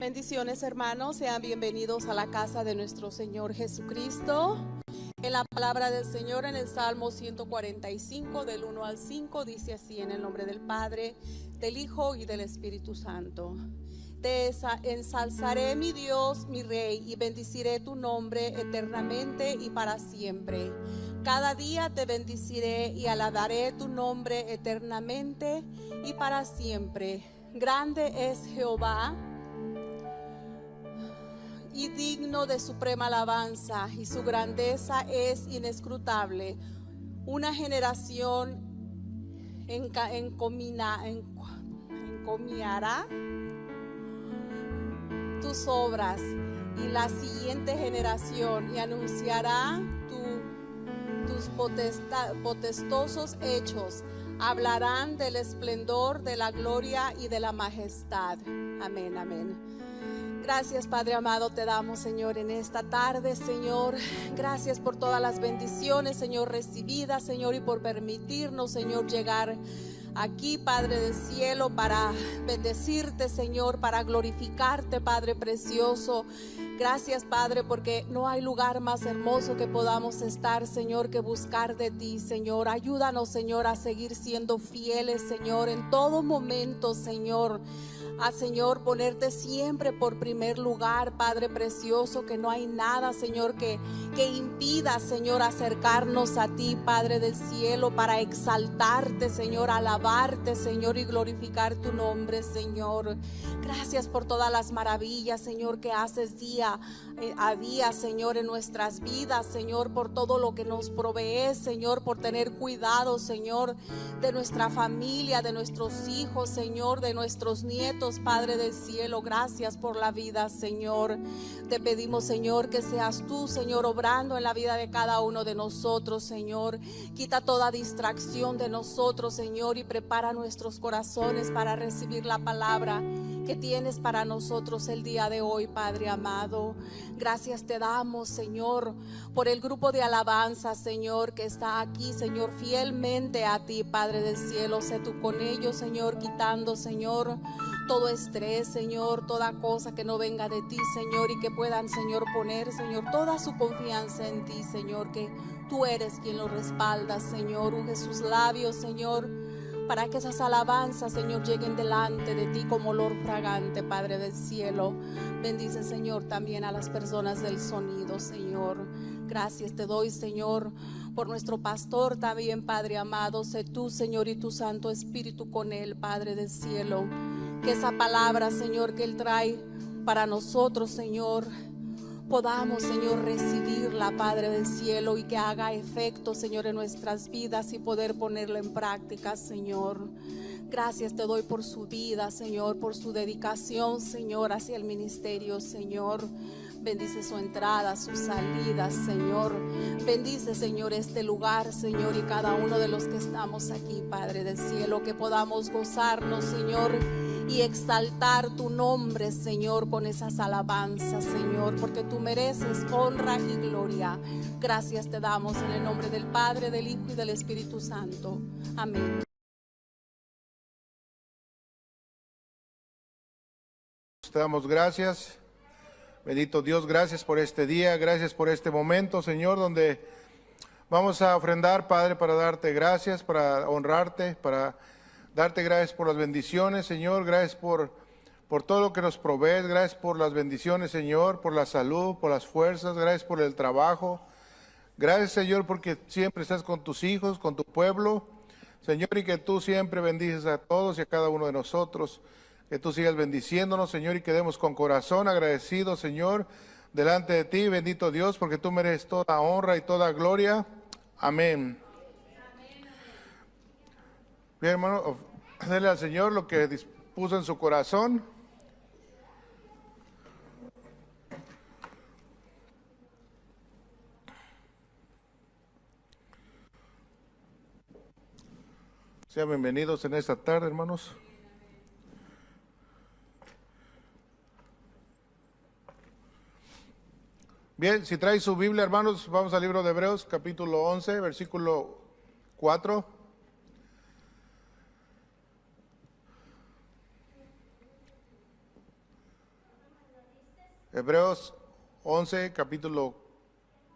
Bendiciones, hermanos, sean bienvenidos a la casa de nuestro Señor Jesucristo. En la palabra del Señor, en el Salmo 145, del 1 al 5, dice así: en el nombre del Padre, del Hijo y del Espíritu Santo. Te ensalzaré, mi Dios, mi Rey, y bendeciré tu nombre eternamente y para siempre. Cada día te bendeciré y alabaré tu nombre eternamente y para siempre. Grande es Jehová y digno de suprema alabanza, y su grandeza es inescrutable. Una generación encomiará tus obras, y la siguiente generación y anunciará tus poderosos hechos. Hablarán del esplendor, de la gloria y de la majestad. Amén, amén. Gracias, Padre amado, te damos, Señor, en esta tarde, Señor. Gracias por todas las bendiciones, Señor, recibidas, Señor, y por permitirnos, Señor, llegar aquí, Padre del cielo, para bendecirte, Señor, para glorificarte, Padre precioso. Gracias, Padre, porque no hay lugar más hermoso que podamos estar, Señor, que buscar de ti, Señor. Ayúdanos, Señor, a seguir siendo fieles, Señor, en todo momento, Señor. Señor, ponerte siempre por primer lugar, Padre precioso, que no hay nada, Señor, que impida, Señor, acercarnos a ti, Padre del cielo, para exaltarte, Señor, alabarte, Señor, y glorificar tu nombre, Señor. Gracias por todas las maravillas, Señor, que haces día a día, Señor, en nuestras vidas, Señor, por todo lo que nos provees, Señor, por tener cuidado, Señor, de nuestra familia, de nuestros hijos, Señor, de nuestros nietos, Padre del cielo. Gracias por la vida, Señor. Te pedimos, Señor, que seas tú, Señor, obrando en la vida de cada uno de nosotros, Señor. Quita toda distracción de nosotros, Señor, y prepara nuestros corazones para recibir la palabra que tienes para nosotros el día de hoy, Padre amado. Gracias te damos, Señor, por el grupo de alabanza, Señor, que está aquí, Señor, fielmente a ti, Padre del cielo. Sé tú con ellos, Señor, quitando, Señor, todo estrés, Señor, toda cosa que no venga de ti, Señor, y que puedan, Señor, poner, Señor, toda su confianza en ti, Señor, que tú eres quien lo respalda, Señor. Unge sus labios, Señor, para que esas alabanzas, Señor, lleguen delante de ti como olor fragante, Padre del cielo. Bendice, Señor, también a las personas del sonido, Señor. Gracias te doy, Señor, por nuestro pastor también, Padre amado. Sé tú, Señor, y tu Santo Espíritu con él, Padre del cielo. Que esa palabra, Señor, que él trae para nosotros, Señor, podamos, Señor, recibirla, Padre del cielo, y que haga efecto, Señor, en nuestras vidas y poder ponerla en práctica, Señor. Gracias te doy por su vida, Señor, por su dedicación, Señor, hacia el ministerio, Señor. Bendice su entrada, sus salidas, Señor. Bendice, Señor, este lugar, Señor, y cada uno de los que estamos aquí, Padre del cielo, que podamos gozarnos, Señor, y exaltar tu nombre, Señor, con esas alabanzas, Señor, porque tú mereces honra y gloria. Gracias te damos en el nombre del Padre, del Hijo y del Espíritu Santo. Amén. Te damos gracias, bendito Dios, gracias por este día, gracias por este momento, Señor, donde vamos a ofrendar, Padre, para darte gracias, para honrarte, para darte gracias por las bendiciones, Señor. Gracias por todo lo que nos provees. Gracias por las bendiciones, Señor, por la salud, por las fuerzas. Gracias por el trabajo. Gracias, Señor, porque siempre estás con tus hijos, con tu pueblo, Señor, y que tú siempre bendices a todos y a cada uno de nosotros. Que tú sigas bendiciéndonos, Señor, y quedemos con corazón agradecido, Señor, delante de ti, bendito Dios, porque tú mereces toda honra y toda gloria. Amén. Bien, hermano, denle al Señor lo que dispuso en su corazón. Sean bienvenidos en esta tarde, hermanos. Bien, si trae su Biblia, hermanos, vamos al libro de Hebreos, capítulo 11, versículo 4. Hebreos 11, capítulo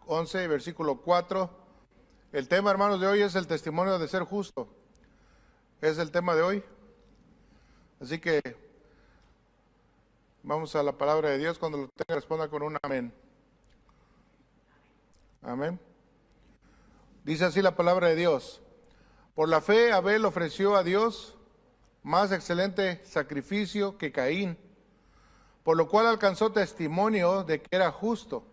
11, versículo 4. El tema, hermanos, de hoy es el testimonio de ser justo. Es el tema de hoy. Así que vamos a la palabra de Dios. Cuando lo tenga, responda con un amén. Amén. Dice así la palabra de Dios. Por la fe Abel ofreció a Dios más excelente sacrificio que Caín, por lo cual alcanzó testimonio de que era justo,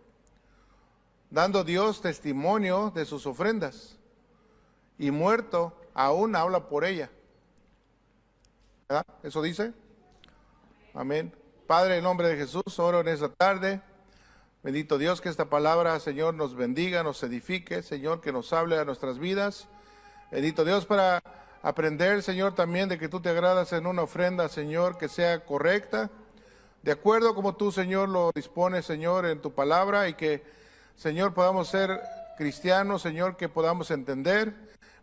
dando Dios testimonio de sus ofrendas, y muerto aún habla por ella. ¿Verdad? ¿Eso dice? Amén. Padre, en nombre de Jesús, oro en esta tarde. Bendito Dios, que esta palabra, Señor, nos bendiga, nos edifique, Señor, que nos hable a nuestras vidas. Bendito Dios, para aprender, Señor, también de que tú te agradas en una ofrenda, Señor, que sea correcta, de acuerdo como tú, Señor, lo dispones, Señor, en tu palabra, y que, Señor, podamos ser cristianos, Señor, que podamos entender,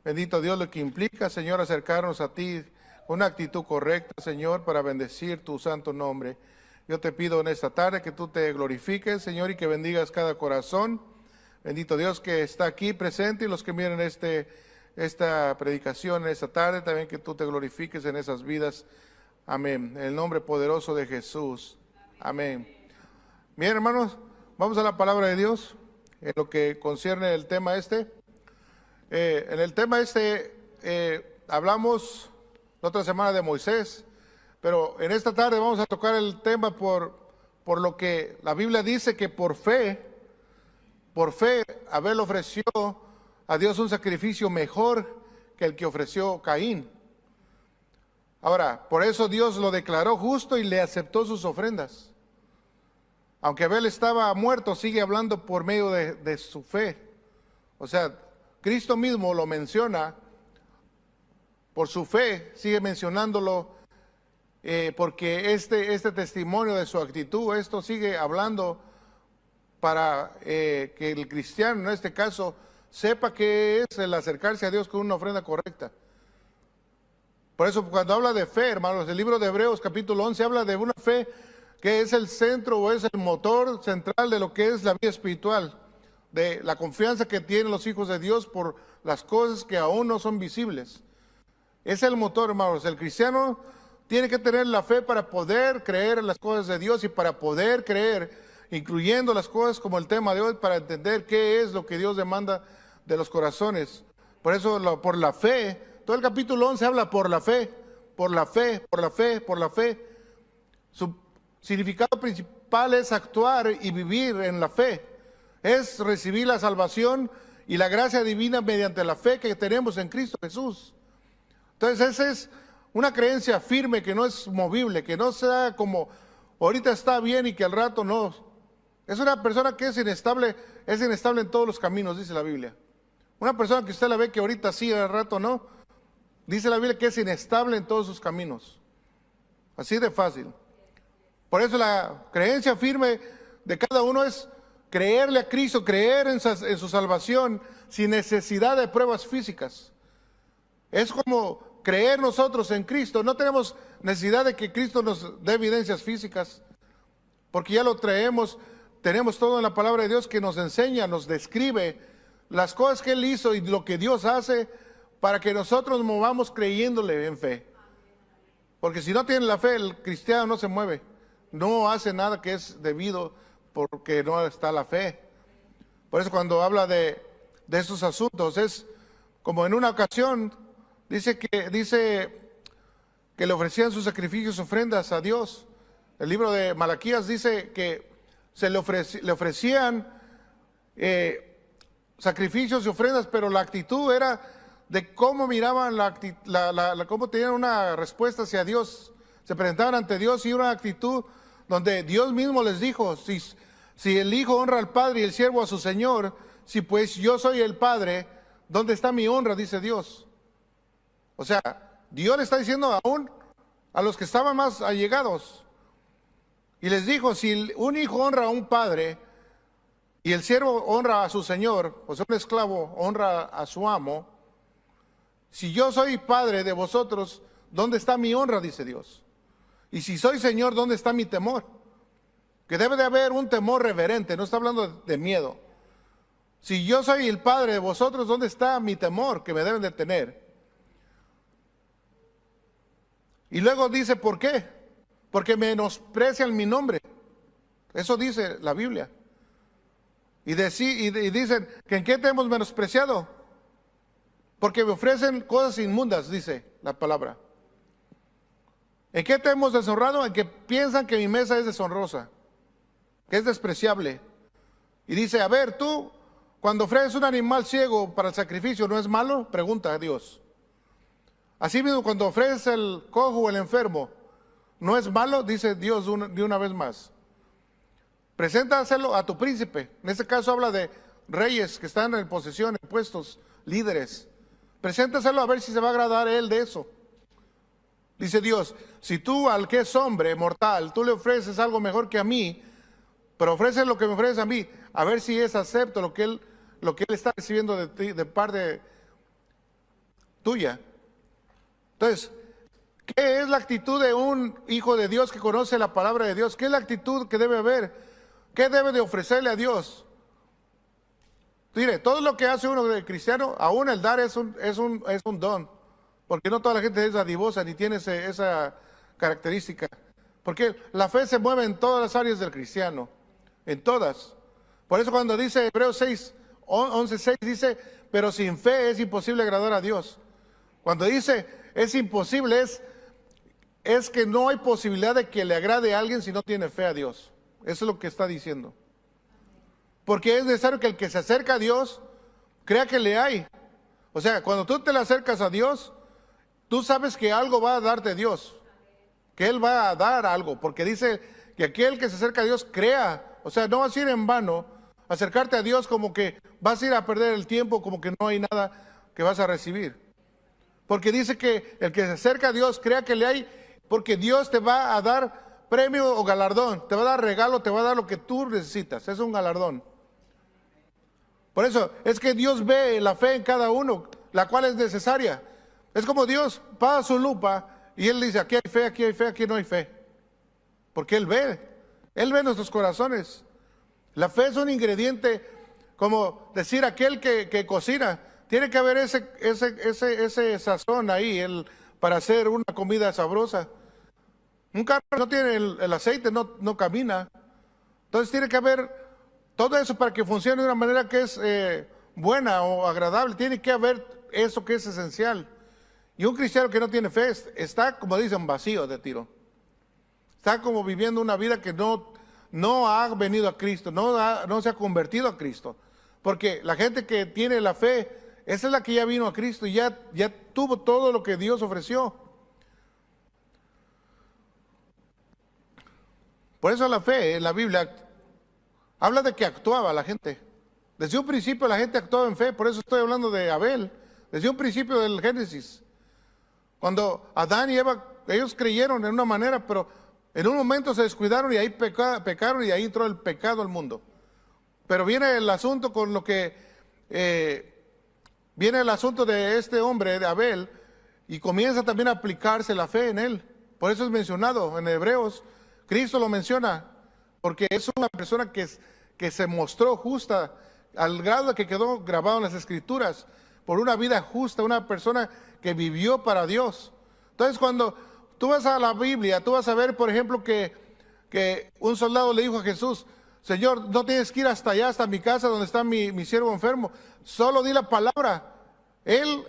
bendito Dios, lo que implica, Señor, acercarnos a ti con una actitud correcta, Señor, para bendecir tu santo nombre. Yo te pido en esta tarde que tú te glorifiques, Señor, y que bendigas cada corazón. Bendito Dios que está aquí presente y los que miren esta predicación en esta tarde, también que tú te glorifiques en esas vidas. Amén. En el nombre poderoso de Jesús. Amén. Bien, hermanos, vamos a la palabra de Dios en lo que concierne el tema este. En el tema hablamos la otra semana de Moisés, pero en esta tarde vamos a tocar el tema por lo que la Biblia dice que por fe Abel ofreció a Dios un sacrificio mejor que el que ofreció Caín. Ahora, por eso Dios lo declaró justo y le aceptó sus ofrendas. Aunque Abel estaba muerto, sigue hablando por medio de su fe. O sea, Cristo mismo lo menciona por su fe, sigue mencionándolo porque este testimonio de su actitud, esto sigue hablando para que el cristiano, en este caso, sepa que es el acercarse a Dios con una ofrenda correcta. Por eso cuando habla de fe, hermanos, el libro de Hebreos capítulo 11 habla de una fe que es el centro o es el motor central de lo que es la vida espiritual, de la confianza que tienen los hijos de Dios por las cosas que aún no son visibles. Es el motor, hermanos. El cristiano tiene que tener la fe para poder creer en las cosas de Dios y para poder creer, incluyendo las cosas como el tema de hoy, para entender qué es lo que Dios demanda de los corazones. Por eso, por la fe, todo el capítulo 11 habla por la fe, por la fe, por la fe, por la fe. Su significado principal es actuar y vivir en la fe. Es recibir la salvación y la gracia divina mediante la fe que tenemos en Cristo Jesús. Entonces, esa es una creencia firme que no es movible, que no sea como ahorita está bien y que al rato no. Es una persona que es inestable en todos los caminos, dice la Biblia. Una persona que usted la ve que ahorita sí, al rato no. Dice la Biblia que es inestable en todos sus caminos. Así de fácil. Por eso la creencia firme de cada uno es creerle a Cristo, creer en su salvación sin necesidad de pruebas físicas. Es como creer nosotros en Cristo. No tenemos necesidad de que Cristo nos dé evidencias físicas, porque ya lo traemos. Tenemos todo en la palabra de Dios que nos enseña, nos describe las cosas que Él hizo y lo que Dios hace para que nosotros movamos creyéndole en fe. Porque si no tiene la fe, el cristiano no se mueve. No hace nada que es debido porque no está la fe. Por eso cuando habla de estos asuntos, es como en una ocasión, dice que le ofrecían sus sacrificios, ofrendas a Dios. El libro de Malaquías dice que le ofrecían sacrificios y ofrendas, pero la actitud era de cómo miraban, cómo tenían una respuesta hacia Dios. Se presentaban ante Dios y una actitud donde Dios mismo les dijo, si el Hijo honra al Padre y el siervo a su Señor, si pues yo soy el Padre, ¿dónde está mi honra? Dice Dios. O sea, Dios le está diciendo aún a los que estaban más allegados. Y les dijo, si un hijo honra a un padre y el siervo honra a su señor, o sea, un esclavo honra a su amo, si yo soy padre de vosotros, ¿dónde está mi honra? Dice Dios. Y si soy Señor, ¿dónde está mi temor? que debe de haber un temor reverente, no está hablando de miedo. Si yo soy el padre de vosotros, ¿dónde está mi temor que me deben de tener? Y luego dice, ¿por qué? Porque menosprecian mi nombre. Eso dice la Biblia. Y dicen, ¿que en qué te hemos menospreciado? Porque me ofrecen cosas inmundas, dice la palabra. ¿En qué te hemos deshonrado? En que piensan que mi mesa es deshonrosa, que es despreciable. Y dice, a ver, tú, cuando ofreces un animal ciego para el sacrificio, ¿no es malo? Pregunta a Dios. Así mismo, cuando ofreces el cojo o el enfermo, ¿no es malo? Dice Dios de una vez más. Preséntaselo a tu príncipe. En este caso habla de reyes que están en posesión, en puestos, líderes. Preséntaselo a ver si se va a agradar él de eso. Dice Dios, si tú al que es hombre mortal, tú le ofreces algo mejor que a mí, pero ofreces lo que me ofreces a mí, a ver si es acepto lo que él está recibiendo de ti, de parte tuya. Entonces, ¿qué es la actitud de un hijo de Dios que conoce la palabra de Dios? ¿Qué es la actitud que debe haber? ¿Qué debe de ofrecerle a Dios? Mire, todo lo que hace uno de cristiano, aún el dar es un don. Porque no toda la gente es dadivosa ni tiene esa característica. Porque la fe se mueve en todas las áreas del cristiano. En todas. Por eso cuando dice Hebreos 11:6 dice, pero sin fe es imposible agradar a Dios. Cuando dice es imposible, es que no hay posibilidad de que le agrade a alguien si no tiene fe a Dios. Eso es lo que está diciendo. Porque es necesario que el que se acerca a Dios crea que le hay. O sea, cuando tú te le acercas a Dios, tú sabes que algo va a darte Dios. Que Él va a dar algo. Porque dice que aquel que se acerca a Dios crea. O sea, no vas a ir en vano acercarte a Dios como que vas a ir a perder el tiempo, como que no hay nada que vas a recibir. Porque dice que el que se acerca a Dios crea que le hay, porque Dios te va a dar premio o galardón, te va a dar regalo, te va a dar lo que tú necesitas, es un galardón. Por eso es que Dios ve la fe en cada uno, la cual es necesaria. Es como Dios pasa su lupa y Él dice, aquí hay fe, aquí hay fe, aquí no hay fe. Porque Él ve nuestros corazones. La fe es un ingrediente, como decir aquel que cocina, tiene que haber ese sazón ahí para hacer una comida sabrosa. Un carro no tiene el aceite, no camina. Entonces tiene que haber todo eso para que funcione de una manera que es buena o agradable. Tiene que haber eso que es esencial. Y un cristiano que no tiene fe está, como dicen, vacío de tiro. Está como viviendo una vida que no ha venido a Cristo, no se ha convertido a Cristo. Porque la gente que tiene la fe, esa es la que ya vino a Cristo y ya tuvo todo lo que Dios ofreció. Por eso la fe en la Biblia habla de que actuaba la gente. Desde un principio la gente actuaba en fe, por eso estoy hablando de Abel. Desde un principio del Génesis. Cuando Adán y Eva, ellos creyeron en una manera, pero en un momento se descuidaron y ahí pecaron y ahí entró el pecado al mundo. Pero viene el asunto con lo que... viene el asunto de este hombre, de Abel, y comienza también a aplicarse la fe en él. Por eso es mencionado en Hebreos. Cristo lo menciona, porque es una persona que se mostró justa, al grado de que quedó grabado en las Escrituras, por una vida justa, una persona que vivió para Dios. Entonces, cuando tú vas a la Biblia, tú vas a ver, por ejemplo, que un soldado le dijo a Jesús, Señor, no tienes que ir hasta allá, hasta mi casa, donde está mi siervo enfermo. Solo di la palabra. Él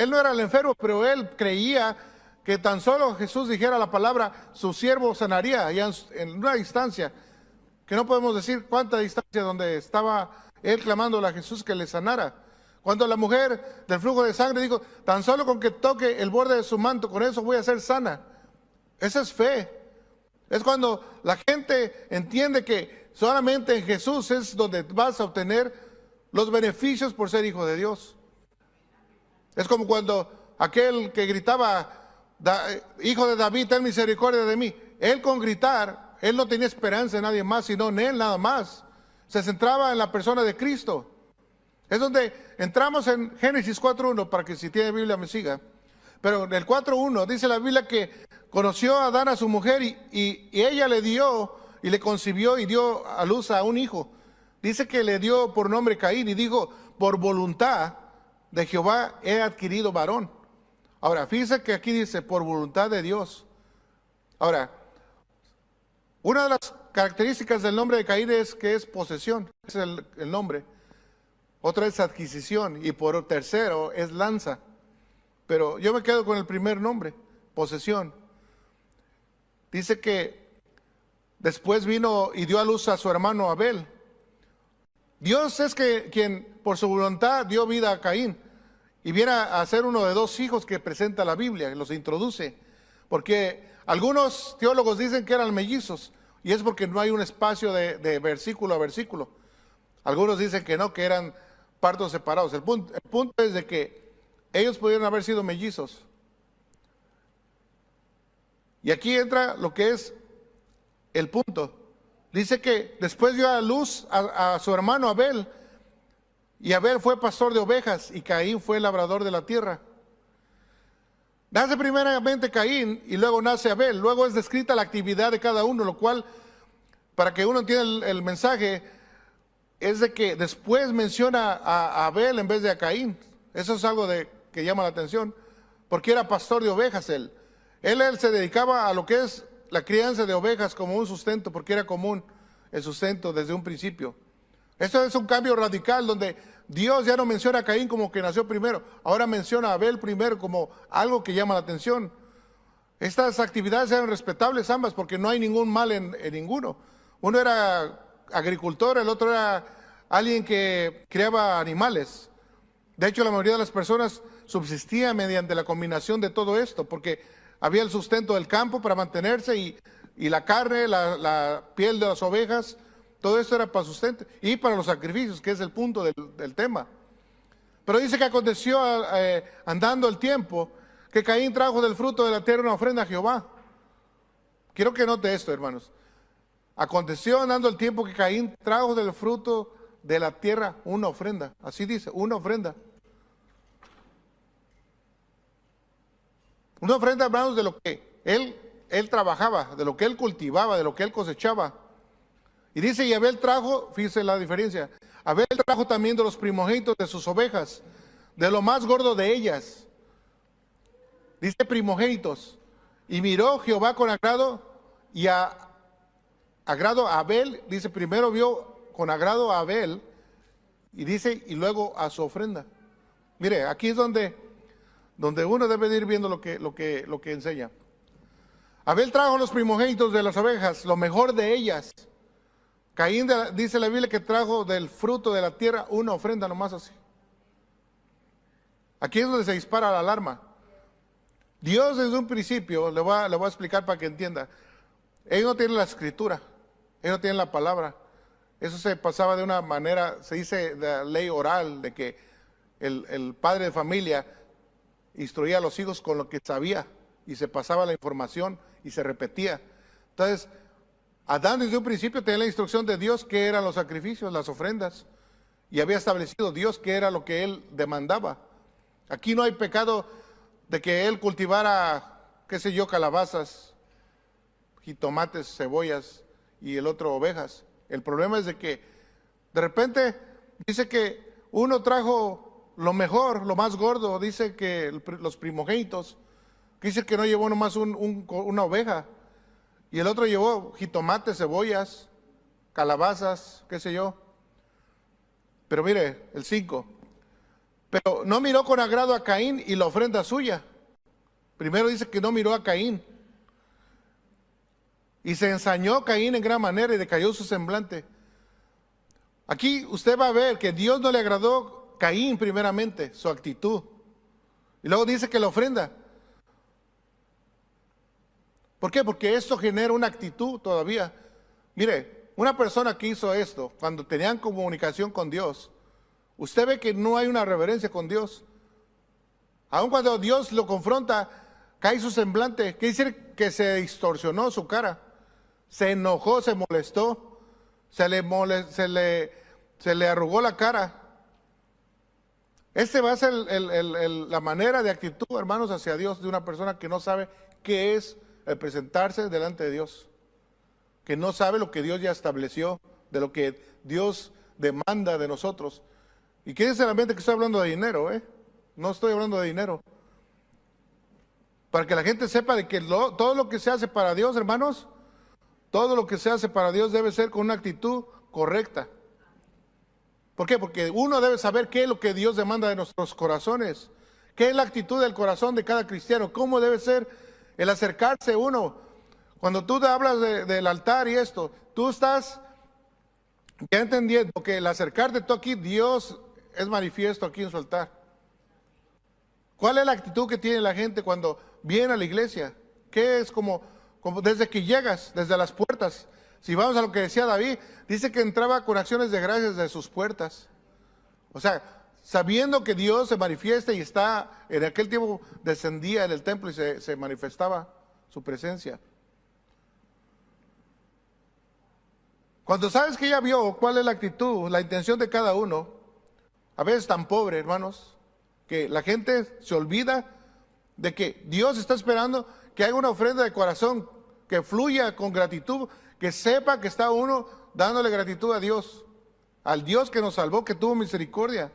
no era el enfermo, pero él creía que tan solo Jesús dijera la palabra, su siervo sanaría, allá en una distancia, que no podemos decir cuánta distancia, donde estaba él clamándole a Jesús que le sanara. Cuando la mujer del flujo de sangre dijo, tan solo con que toque el borde de su manto, con eso voy a ser sana. Esa es fe. Es cuando la gente entiende que solamente en Jesús es donde vas a obtener los beneficios por ser hijo de Dios. Es como cuando aquel que gritaba, hijo de David, ten misericordia de mí. Él con gritar, él no tenía esperanza en nadie más, sino en él nada más. Se centraba en la persona de Cristo. Es donde entramos en Génesis 4.1, para que si tiene Biblia me siga. Pero en el 4.1 dice la Biblia que conoció a Adán a su mujer y ella le dio y le concibió y dio a luz a un hijo. Dice que le dio por nombre Caín y dijo, por voluntad de Jehová he adquirido varón. Ahora, fíjense que aquí dice, por voluntad de Dios. Ahora, una de las características del nombre de Caín es que es posesión, es el nombre. Otra es adquisición y por tercero es lanza. Pero yo me quedo con el primer nombre, posesión. Dice que después vino y dio a luz a su hermano Abel. Dios es quien por su voluntad dio vida a Caín y viene a ser uno de dos hijos que presenta la Biblia, que los introduce. Porque algunos teólogos dicen que eran mellizos y es porque no hay un espacio de versículo a versículo. Algunos dicen que no, que eran partos separados. El punto es de que ellos pudieron haber sido mellizos. Y aquí entra lo que es el punto. Dice que después dio a luz a su hermano Abel, y Abel fue pastor de ovejas, y Caín fue labrador de la tierra. Nace primeramente Caín, y luego nace Abel. Luego es descrita la actividad de cada uno, lo cual, para que uno entienda el mensaje, es de que después menciona a Abel en vez de a Caín. Eso es algo que llama la atención, porque era pastor de ovejas él. Él se dedicaba a lo que es la crianza de ovejas como un sustento, porque era común el sustento desde un principio. Esto es un cambio radical donde Dios ya no menciona a Caín como que nació primero, ahora menciona a Abel primero como algo que llama la atención. Estas actividades eran respetables ambas porque no hay ningún mal en ninguno. Uno era agricultor, el otro era alguien que criaba animales. De hecho, la mayoría de las personas subsistía mediante la combinación de todo esto, porque había el sustento del campo para mantenerse y la carne, la piel de las ovejas, todo esto era para sustento y para los sacrificios, que es el punto del tema. Pero dice que aconteció andando el tiempo que Caín trajo del fruto de la tierra una ofrenda a Jehová. Quiero que note esto, hermanos. Aconteció andando el tiempo que Caín trajo del fruto de la tierra una ofrenda. Así dice, una ofrenda. Una ofrenda, hermanos, de lo que él trabajaba, de lo que él cultivaba, de lo que él cosechaba. Y dice, y Abel trajo, fíjese la diferencia, Abel trajo también de los primogénitos de sus ovejas, de lo más gordo de ellas. Dice primogénitos. Y miró Jehová con agrado y agrado a Abel, dice, primero vio con agrado a Abel, y dice, y luego a su ofrenda. Mire, aquí es donde uno debe de ir viendo lo que enseña. Abel trajo los primogénitos de las ovejas, lo mejor de ellas. Caín, dice la Biblia, que trajo del fruto de la tierra una ofrenda nomás así. Aquí es donde se dispara la alarma. Dios desde un principio, le voy a explicar para que entienda. Ellos no tienen la escritura, ellos no tienen la palabra. Eso se pasaba de una manera, se dice de la ley oral, de que el padre de familia instruía a los hijos con lo que sabía y se pasaba la información y se repetía. Entonces, Adán desde un principio tenía la instrucción de Dios que eran los sacrificios, las ofrendas, y había establecido Dios que era lo que él demandaba. Aquí no hay pecado de que él cultivara, qué sé yo, calabazas, jitomates, cebollas y el otro ovejas. El problema es de que de repente dice que uno trajo lo mejor, lo más gordo, dice que los primogénitos, que dice que no llevó nomás una oveja, y el otro llevó jitomates, cebollas, calabazas, qué sé yo. Pero mire, el 5. Pero no miró con agrado a Caín y la ofrenda suya. Primero dice que no miró a Caín. Y se ensañó Caín en gran manera y decayó su semblante. Aquí usted va a ver que Dios no le agradó Caín primeramente, su actitud. Y luego dice que la ofrenda. ¿Por qué? Porque esto genera una actitud todavía. Mire, una persona que hizo esto, cuando tenían comunicación con Dios, usted ve que no hay una reverencia con Dios. Aun cuando Dios lo confronta, cae su semblante. Quiere decir que se distorsionó su cara. Se enojó, se molestó, se le arrugó la cara. Ese va a ser la manera de actitud, hermanos, hacia Dios de una persona que no sabe qué es el presentarse delante de Dios. que no sabe lo que Dios ya estableció, de lo que Dios demanda de nosotros. Y quédense en la mente que estoy hablando de dinero, no estoy hablando de dinero. Para que la gente sepa de que todo lo que se hace para Dios, hermanos, todo lo que se hace para Dios debe ser con una actitud correcta. ¿Por qué? Porque uno debe saber qué es lo que Dios demanda de nuestros corazones. ¿Qué es la actitud del corazón de cada cristiano? ¿Cómo debe ser el acercarse uno? Cuando tú te hablas del altar y esto, tú estás ya entendiendo que el acercarte tú aquí, Dios es manifiesto aquí en su altar. ¿Cuál es la actitud que tiene la gente cuando viene a la iglesia? ¿Qué es como desde que llegas, desde las puertas? Si vamos a lo que decía David, dice que entraba con acciones de gracias de sus puertas. O sea, sabiendo que Dios se manifiesta y está, en aquel tiempo descendía en el templo y se manifestaba su presencia. Cuando sabes que ya vio cuál es la actitud, la intención de cada uno, a veces tan pobre, hermanos, que la gente se olvida de que Dios está esperando que haga una ofrenda de corazón, que fluya con gratitud, que sepa que está uno dándole gratitud a Dios, al Dios que nos salvó, que tuvo misericordia.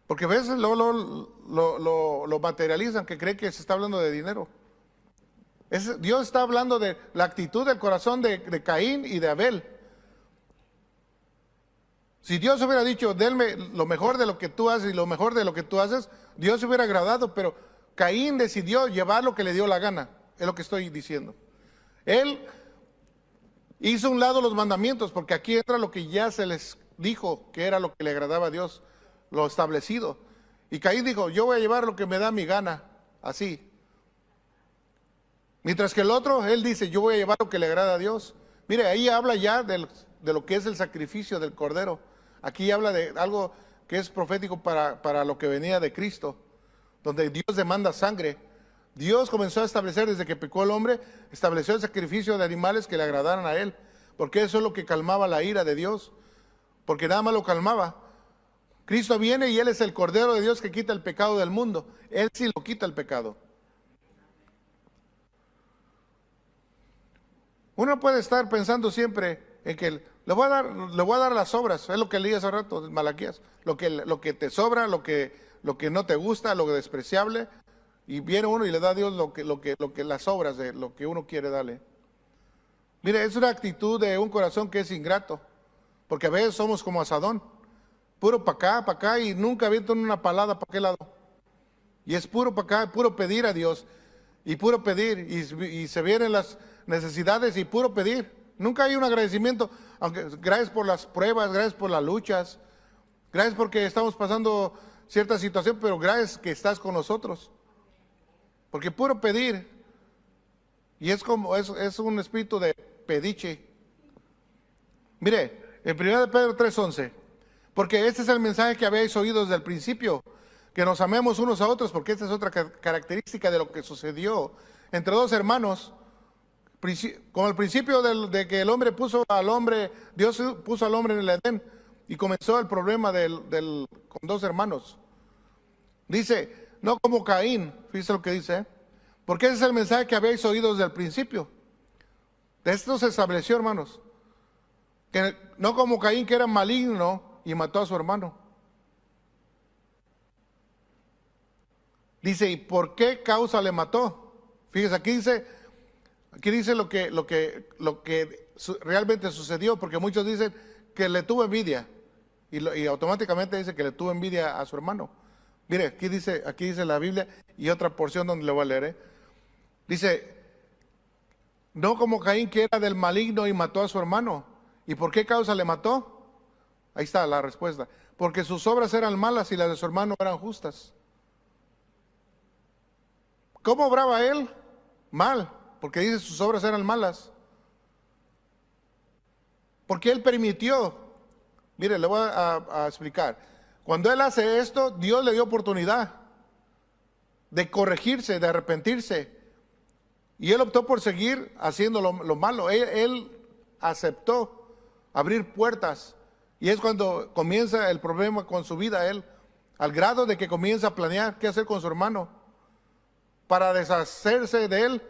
Porque a veces lo materializan, que creen que se está hablando de dinero. Dios está hablando de la actitud del corazón de Caín y de Abel. Si Dios hubiera dicho, denme lo mejor de lo que tú haces y lo mejor de lo que tú haces, Dios se hubiera agradado, pero Caín decidió llevar lo que le dio la gana, es lo que estoy diciendo. Él hizo a un lado los mandamientos, porque aquí entra lo que ya se les dijo, que era lo que le agradaba a Dios, lo establecido. Y Caín dijo, yo voy a llevar lo que me da mi gana, así. Mientras que el otro, él dice, yo voy a llevar lo que le agrada a Dios. Mire, ahí habla ya de lo que es el sacrificio del Cordero. Aquí habla de algo que es profético para lo que venía de Cristo, donde Dios demanda sangre. Dios comenzó a establecer, desde que pecó el hombre, estableció el sacrificio de animales que le agradaran a Él, porque eso es lo que calmaba la ira de Dios, porque nada más lo calmaba. Cristo viene y Él es el Cordero de Dios que quita el pecado del mundo. Él sí lo quita el pecado. Uno puede estar pensando siempre en que le voy a dar las obras, es lo que leí hace rato de Malaquías, lo que te sobra, lo que no te gusta, lo despreciable, y viene uno y le da a Dios lo que las obras de lo que uno quiere darle. Mire, es una actitud de un corazón que es ingrato, porque a veces somos como Asadón, puro para acá, y nunca avientan una palada para aquel lado. Y es puro para acá, puro pedir a Dios, y puro pedir, y se vienen las necesidades y puro pedir. Nunca hay un agradecimiento, aunque gracias por las pruebas, gracias por las luchas, gracias porque estamos pasando cierta situación, pero gracias que estás con nosotros. Porque puro pedir, y es un espíritu de pediche. Mire, en 1 Pedro 3:11, porque este es el mensaje que habéis oído desde el principio, que nos amemos unos a otros, porque esta es otra característica de lo que sucedió entre dos hermanos. Como al principio de que Dios puso al hombre en el Edén, y comenzó el problema con dos hermanos. Dice, no como Caín, fíjese lo que dice, porque ese es el mensaje que habéis oído desde el principio. De esto se estableció, hermanos, que no como Caín, que era maligno y mató a su hermano. Dice, ¿y por qué causa le mató? Fíjese, aquí dice lo que realmente sucedió, porque muchos dicen que le tuvo envidia, y automáticamente dice que le tuvo envidia a su hermano. Mire, aquí dice la Biblia, y otra porción donde le voy a leer. Dice, no como Caín, que era del maligno y mató a su hermano. ¿Y por qué causa le mató? Ahí está la respuesta. Porque sus obras eran malas y las de su hermano eran justas. ¿Cómo obraba él? Mal, porque dice sus obras eran malas. Porque él permitió. Mire, le voy a explicar. Cuando él hace esto, Dios le dio oportunidad de corregirse, de arrepentirse. Y él optó por seguir haciendo lo malo. Él aceptó abrir puertas. Y es cuando comienza el problema con su vida, él, al grado de que comienza a planear qué hacer con su hermano, para deshacerse de él,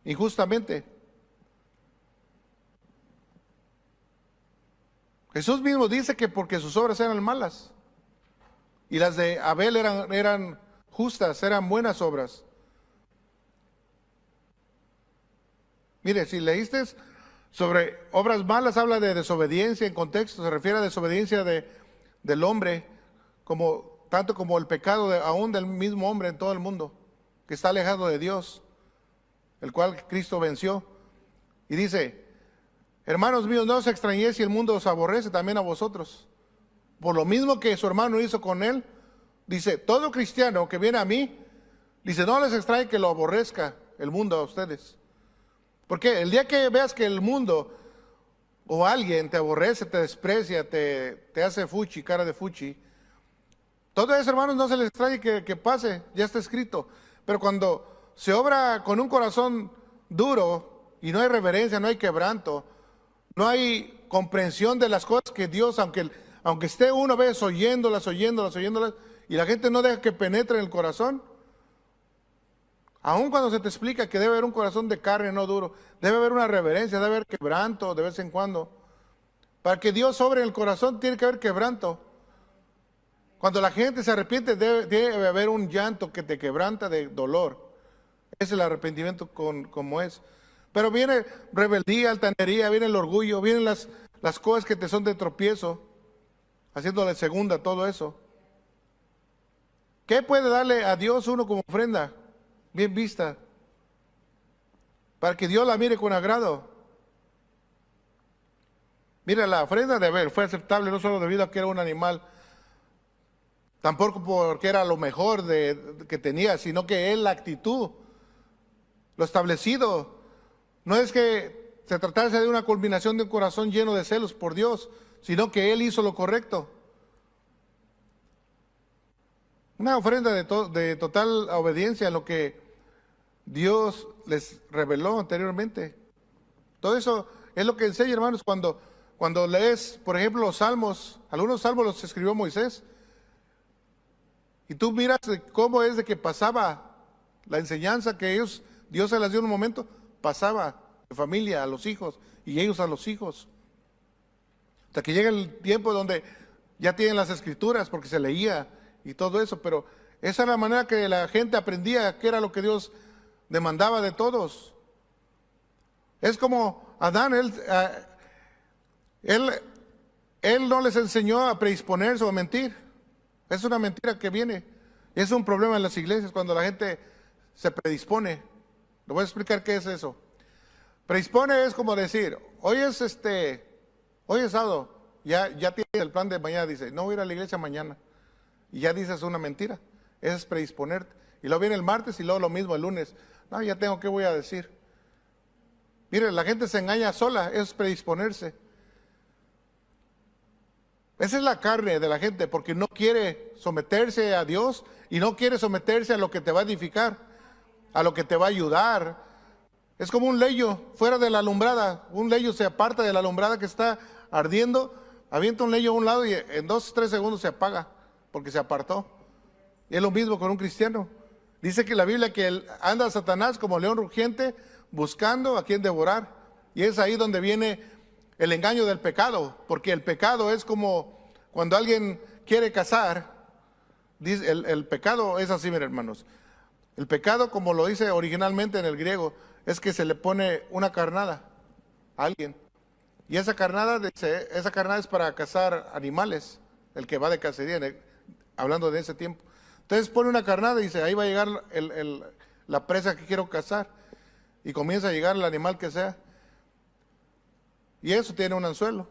injustamente. Jesús mismo dice que porque sus obras eran malas y las de Abel eran justas, eran buenas obras. Mire, si leíste sobre obras malas, habla de desobediencia en contexto, se refiere a desobediencia del hombre, tanto como el pecado aún del mismo hombre en todo el mundo, que está alejado de Dios, el cual Cristo venció. Y dice: hermanos míos, no os extrañéis si el mundo os aborrece, también a vosotros. Por lo mismo que su hermano hizo con él, dice, todo cristiano que viene a mí, dice, no les extrañe que lo aborrezca el mundo a ustedes. Porque el día que veas que el mundo o alguien te aborrece, te desprecia, te hace fuchi, cara de fuchi, todo eso, hermanos, no se les extrañe que pase, ya está escrito. Pero cuando se obra con un corazón duro y no hay reverencia, no hay quebranto, no hay comprensión de las cosas que Dios, aunque esté una vez oyéndolas, y la gente no deja que penetre en el corazón, aun cuando se te explica que debe haber un corazón de carne, no duro, debe haber una reverencia, debe haber quebranto de vez en cuando. Para que Dios sobre en el corazón tiene que haber quebranto. Cuando la gente se arrepiente debe haber un llanto que te quebranta de dolor. Es el arrepentimiento como es. Pero viene rebeldía, altanería, viene el orgullo, vienen las cosas que te son de tropiezo, haciéndole segunda todo eso. ¿Qué puede darle a Dios uno como ofrenda bien vista? Para que Dios la mire con agrado. Mira, la ofrenda de Abel fue aceptable no solo debido a que era un animal, tampoco porque era lo mejor que tenía, sino que él, la actitud, lo establecido, no es que se tratase de una culminación de un corazón lleno de celos por Dios, sino que él hizo lo correcto. Una ofrenda de total obediencia a lo que Dios les reveló anteriormente. Todo eso es lo que enseña, hermanos, cuando lees, por ejemplo, los salmos. Algunos salmos los escribió Moisés. Y tú miras cómo es de que pasaba la enseñanza que Dios se las dio en un momento, pasaba de familia a los hijos y ellos a los hijos. Hasta que llega el tiempo donde ya tienen las escrituras porque se leía y todo eso, pero esa era la manera que la gente aprendía qué era lo que Dios demandaba de todos. Es como Adán, él no les enseñó a predisponerse o a mentir. Es una mentira que viene. Es un problema en las iglesias cuando la gente se predispone. Le voy a explicar qué es eso. Predispone es como decir, hoy es sábado, ya tienes el plan de mañana, dice, no voy a ir a la iglesia mañana. Y ya dices una mentira. Eso es predisponerte. Y luego viene el martes y luego lo mismo el lunes. No, ya tengo, ¿qué voy a decir? Mire, la gente se engaña sola, eso es predisponerse. Esa es la carne de la gente, porque no quiere someterse a Dios y no quiere someterse a lo que te va a edificar, a lo que te va a ayudar. Es como un leño fuera de la alumbrada. Un leño se aparta de la alumbrada que está ardiendo, avienta un leño a un lado y en 2 o 3 segundos se apaga, porque se apartó. Y es lo mismo con un cristiano. Dice que la Biblia que anda Satanás como león rugiente buscando a quien devorar. Y es ahí donde viene el engaño del pecado, porque el pecado es como cuando alguien quiere cazar. Dice, el pecado es así, miren, hermanos. El pecado, como lo dice originalmente en el griego, es que se le pone una carnada a alguien. Y esa carnada es para cazar animales, el que va de cacería, hablando de ese tiempo. Entonces pone una carnada y dice, ahí va a llegar la presa que quiero cazar. Y comienza a llegar el animal que sea. Y eso tiene un anzuelo.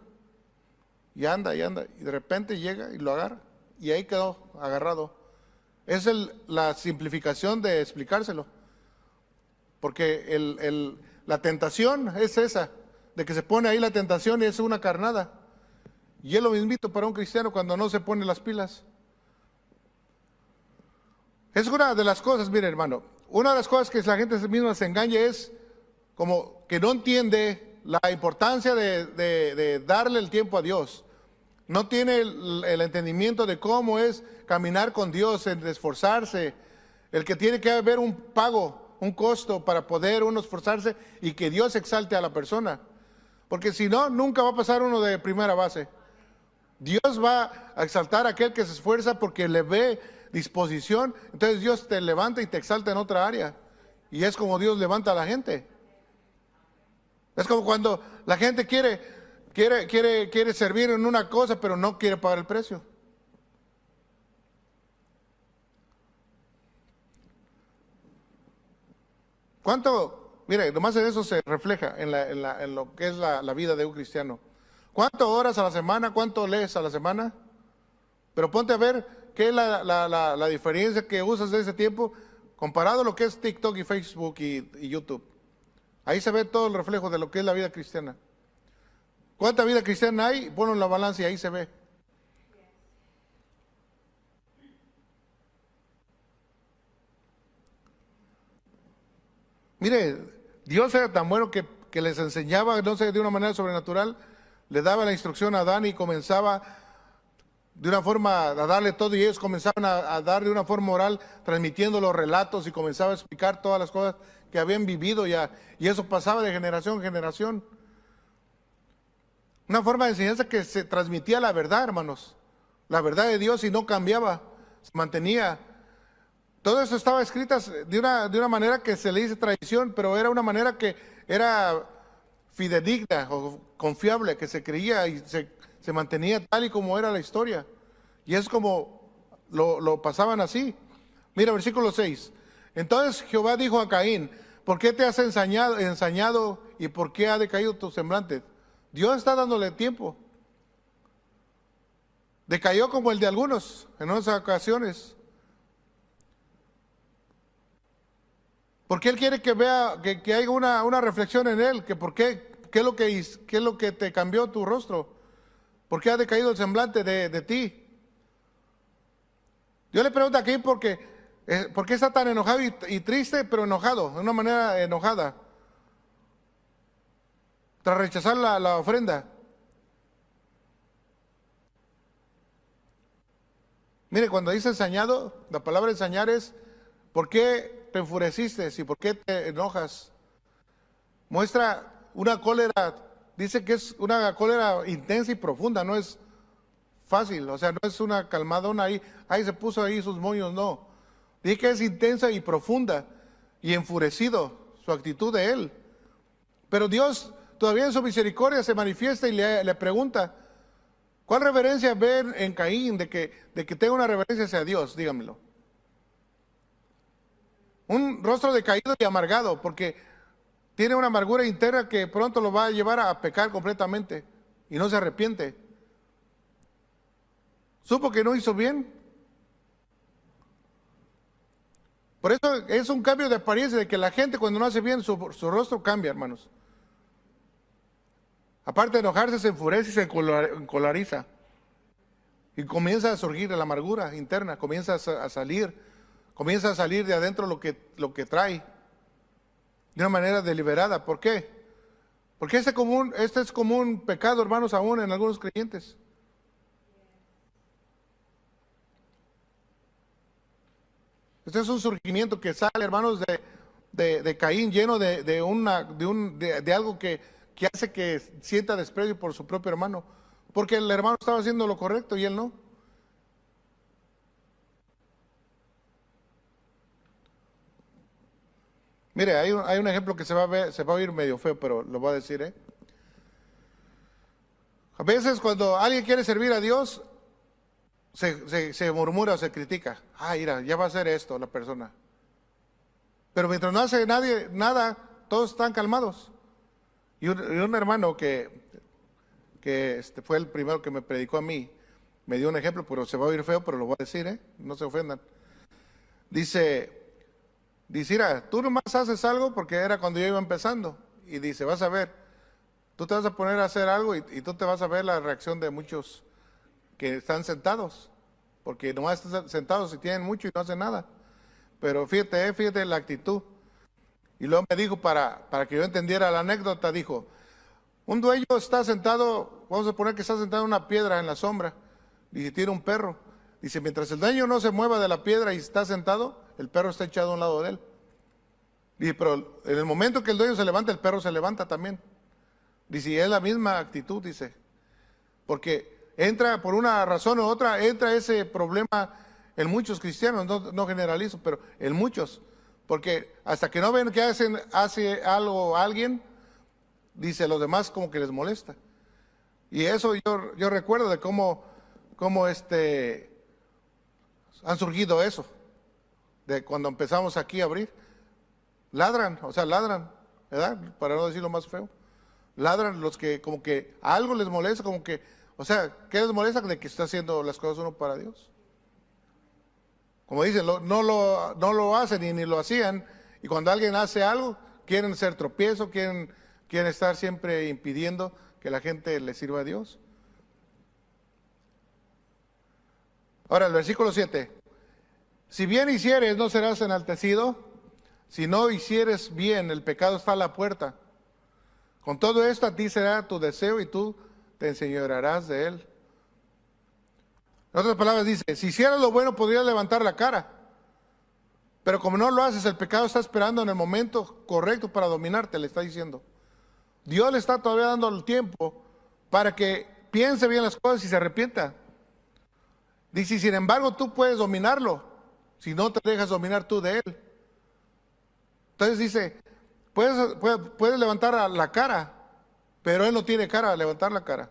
Y anda, y de repente llega y lo agarra. Y ahí quedó agarrado. Es la simplificación de explicárselo. Porque la tentación es esa, de que se pone ahí la tentación y es una carnada. Y es lo mismito para un cristiano cuando no se pone las pilas. Es una de las cosas, mire, hermano, una de las cosas que la gente misma se engaña es como que no entiende la importancia de darle el tiempo a Dios. No tiene el entendimiento de cómo es caminar con Dios, el de esforzarse, el que tiene que haber un pago. un costo para poder uno esforzarse y que Dios exalte a la persona. Porque si no, nunca va a pasar uno de primera base. Dios va a exaltar a aquel que se esfuerza porque le ve disposición. Entonces Dios te levanta y te exalta en otra área. Y es como Dios levanta a la gente. Es como cuando la gente quiere servir en una cosa, pero no quiere pagar el precio. ¿Cuánto? Mire, nomás en eso se refleja en lo que es la vida de un cristiano. ¿Cuántas horas a la semana? ¿Cuánto lees a la semana? Pero ponte a ver qué es la diferencia que usas de ese tiempo comparado a lo que es TikTok y Facebook y YouTube. Ahí se ve todo el reflejo de lo que es la vida cristiana. ¿Cuánta vida cristiana hay? Ponlo en la balanza y ahí se ve. Mire, Dios era tan bueno que les enseñaba, no sé, de una manera sobrenatural, le daba la instrucción a Adán y comenzaba de una forma a darle todo y ellos comenzaban a dar de una forma oral, transmitiendo los relatos y comenzaba a explicar todas las cosas que habían vivido ya, y eso pasaba de generación en generación. Una forma de enseñanza que se transmitía la verdad, hermanos, la verdad de Dios y no cambiaba, se mantenía. Todo eso estaba escrito de una manera que se le dice tradición, pero era una manera que era fidedigna o confiable, que se creía y se mantenía tal y como era la historia. Y es como lo pasaban así. Mira, versículo 6. Entonces Jehová dijo a Caín, ¿por qué te has ensañado y por qué ha decaído tu semblante? Dios está dándole tiempo. Decayó como el de algunos en otras ocasiones. Porque Él quiere que vea, que haya una reflexión en Él, que por qué es lo que te cambió tu rostro, por qué ha decaído el semblante de ti. Yo le pregunto aquí por qué está tan enojado y triste, pero enojado, de una manera enojada, tras rechazar la ofrenda. Mire, cuando dice ensañado, la palabra ensañar es, ¿por qué te enfureciste y por qué te enojas? Muestra una cólera, dice que es una cólera intensa y profunda, no es fácil, o sea, no es una calmadona ahí se puso ahí sus moños, no. Dice que es intensa y profunda y enfurecido su actitud de él. Pero Dios todavía en su misericordia se manifiesta y le pregunta, ¿cuál reverencia ven en Caín de que tenga una reverencia hacia Dios? Dígamelo. Un rostro decaído y amargado, porque tiene una amargura interna que pronto lo va a llevar a pecar completamente y no se arrepiente. Supo que no hizo bien. Por eso es un cambio de apariencia, de que la gente cuando no hace bien su rostro cambia, hermanos. Aparte de enojarse, se enfurece y se encolariza. Y comienza a surgir la amargura interna, comienza a salir de adentro lo que trae. De una manera deliberada. ¿Por qué? Porque este es como un pecado, hermanos, aún en algunos creyentes. Este es un surgimiento que sale, hermanos, de Caín, lleno de algo que hace que sienta desprecio por su propio hermano. Porque el hermano estaba haciendo lo correcto y él no. Mire, hay un ejemplo que se va a oír medio feo, pero lo voy a decir, A veces cuando alguien quiere servir a Dios, se murmura o se critica. Mira, ya va a hacer esto la persona. Pero mientras no hace nadie nada, todos están calmados. Y un hermano que fue el primero que me predicó a mí, me dio un ejemplo, pero se va a oír feo, pero lo voy a decir, no se ofendan. Dice, mira, tú nomás haces algo, porque era cuando yo iba empezando, y dice, vas a ver, tú te vas a poner a hacer algo y tú te vas a ver la reacción de muchos que están sentados, porque nomás están sentados y tienen mucho y no hacen nada. Pero fíjate la actitud. Y luego me dijo, para que yo entendiera la anécdota, dijo, un dueño está sentado, vamos a poner que está sentado en una piedra en la sombra, y tiene un perro. Dice, mientras el dueño no se mueva de la piedra y está sentado, el perro está echado a un lado de él. Y pero en el momento que el dueño se levanta, el perro se levanta también. Dice, y es la misma actitud, dice. Porque entra por una razón u otra, entra ese problema en muchos cristianos, no generalizo, pero en muchos. Porque hasta que no ven que hace algo alguien, dice, los demás como que les molesta. Y eso yo recuerdo de cómo han surgido eso. De cuando empezamos aquí a abrir. Ladran, ¿verdad? Para no decir lo más feo. Ladran los que como que algo les molesta, como que, o sea, ¿qué les molesta? De que está haciendo las cosas uno para Dios. Como dicen, no lo hacen y ni lo hacían. Y cuando alguien hace algo, quieren ser tropiezo, quieren estar siempre impidiendo que la gente le sirva a Dios. Ahora, el versículo 7. Si bien hicieres, no serás enaltecido. Si no hicieres bien, el pecado está a la puerta. Con todo esto a ti será tu deseo y tú te enseñorearás de él. En otras palabras dice, si hicieras lo bueno podrías levantar la cara. Pero como no lo haces, el pecado está esperando en el momento correcto para dominarte, le está diciendo. Dios le está todavía dando el tiempo para que piense bien las cosas y se arrepienta. Dice, sin embargo, tú puedes dominarlo, si no te dejas dominar tú de él. Entonces dice, puedes levantar la cara, pero él no tiene cara a levantar la cara.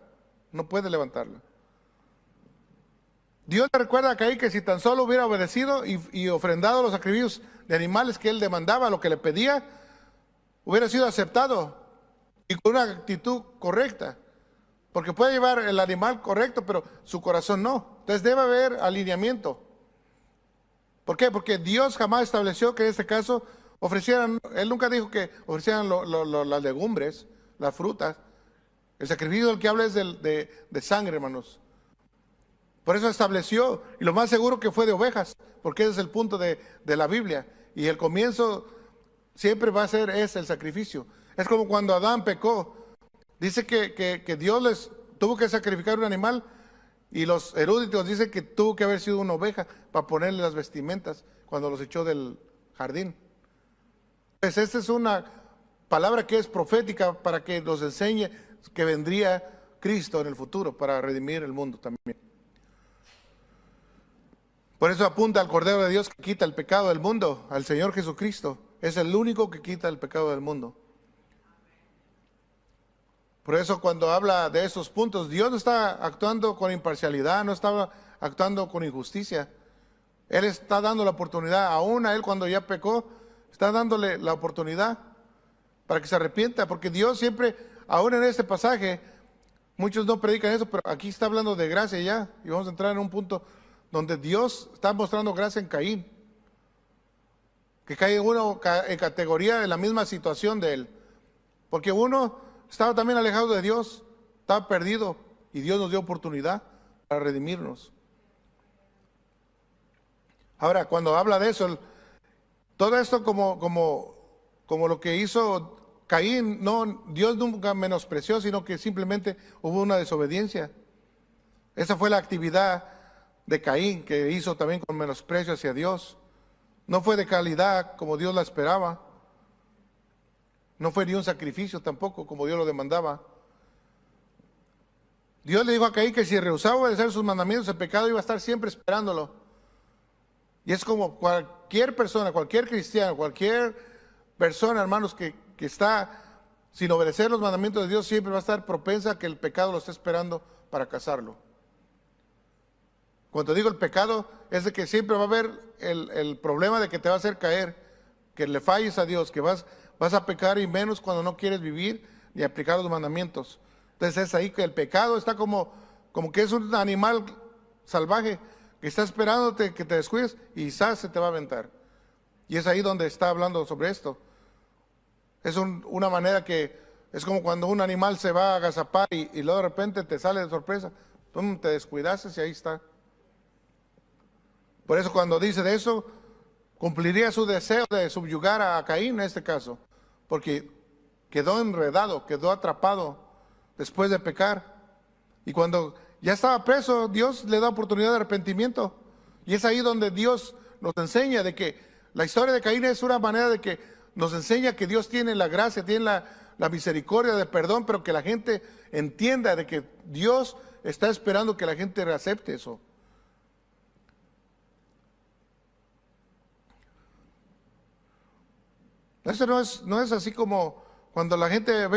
No puede levantarla. Dios le recuerda a Caín que si tan solo hubiera obedecido y ofrendado los sacrificios de animales que él demandaba, lo que le pedía, hubiera sido aceptado y con una actitud correcta. Porque puede llevar el animal correcto, pero su corazón no. Entonces debe haber alineamiento. ¿Por qué? Porque Dios jamás estableció que en este caso ofrecieran, él nunca dijo que ofrecieran las legumbres, las frutas. El sacrificio del que habla es de sangre, hermanos. Por eso estableció, y lo más seguro que fue de ovejas, porque ese es el punto de la Biblia. Y el comienzo siempre va a ser ese, el sacrificio. Es como cuando Adán pecó. Dice que Dios les tuvo que sacrificar un animal, y los eruditos dicen que tuvo que haber sido una oveja para ponerle las vestimentas cuando los echó del jardín. Pues esta es una palabra que es profética para que nos enseñe que vendría Cristo en el futuro para redimir el mundo también. Por eso apunta al Cordero de Dios que quita el pecado del mundo, al Señor Jesucristo. Es el único que quita el pecado del mundo. Por eso cuando habla de esos puntos, Dios no está actuando con imparcialidad, no está actuando con injusticia. Él está dando la oportunidad, aún a él cuando ya pecó, está dándole la oportunidad para que se arrepienta, porque Dios siempre, aún en este pasaje, muchos no predican eso, pero aquí está hablando de gracia ya, y vamos a entrar en un punto donde Dios está mostrando gracia en Caín, que cae uno en categoría de la misma situación de él, porque uno estaba también alejado de Dios, estaba perdido, y Dios nos dio oportunidad para redimirnos. Ahora, cuando habla de eso, todo esto como lo que hizo Caín, no, Dios nunca menospreció, sino que simplemente hubo una desobediencia. Esa fue la actividad de Caín, que hizo también con menosprecio hacia Dios. No fue de calidad como Dios la esperaba. No fue ni un sacrificio tampoco como Dios lo demandaba. Dios le dijo a Caín que si rehusaba obedecer sus mandamientos, el pecado iba a estar siempre esperándolo. Y es como cualquier persona, cualquier cristiano, cualquier persona, hermanos, que está sin obedecer los mandamientos de Dios, siempre va a estar propensa a que el pecado lo esté esperando para cazarlo. Cuando digo el pecado, es de que siempre va a haber el problema de que te va a hacer caer, que le falles a Dios, que vas a pecar, y menos cuando no quieres vivir ni aplicar los mandamientos. Entonces es ahí que el pecado está como que es un animal salvaje que está esperándote que te descuides y quizás se te va a aventar. Y es ahí donde está hablando sobre esto. Es una manera que es como cuando un animal se va a agazapar y luego de repente te sale de sorpresa, tú te descuidaste y ahí está. Por eso cuando dice de eso, cumpliría su deseo de subyugar a Caín en este caso, porque quedó enredado, quedó atrapado después de pecar. Y cuando ya estaba preso, Dios le da oportunidad de arrepentimiento. Y es ahí donde Dios nos enseña de que la historia de Caín es una manera de que nos enseña que Dios tiene la gracia, tiene la misericordia de perdón, pero que la gente entienda de que Dios está esperando que la gente acepte eso. Eso no es así como cuando la gente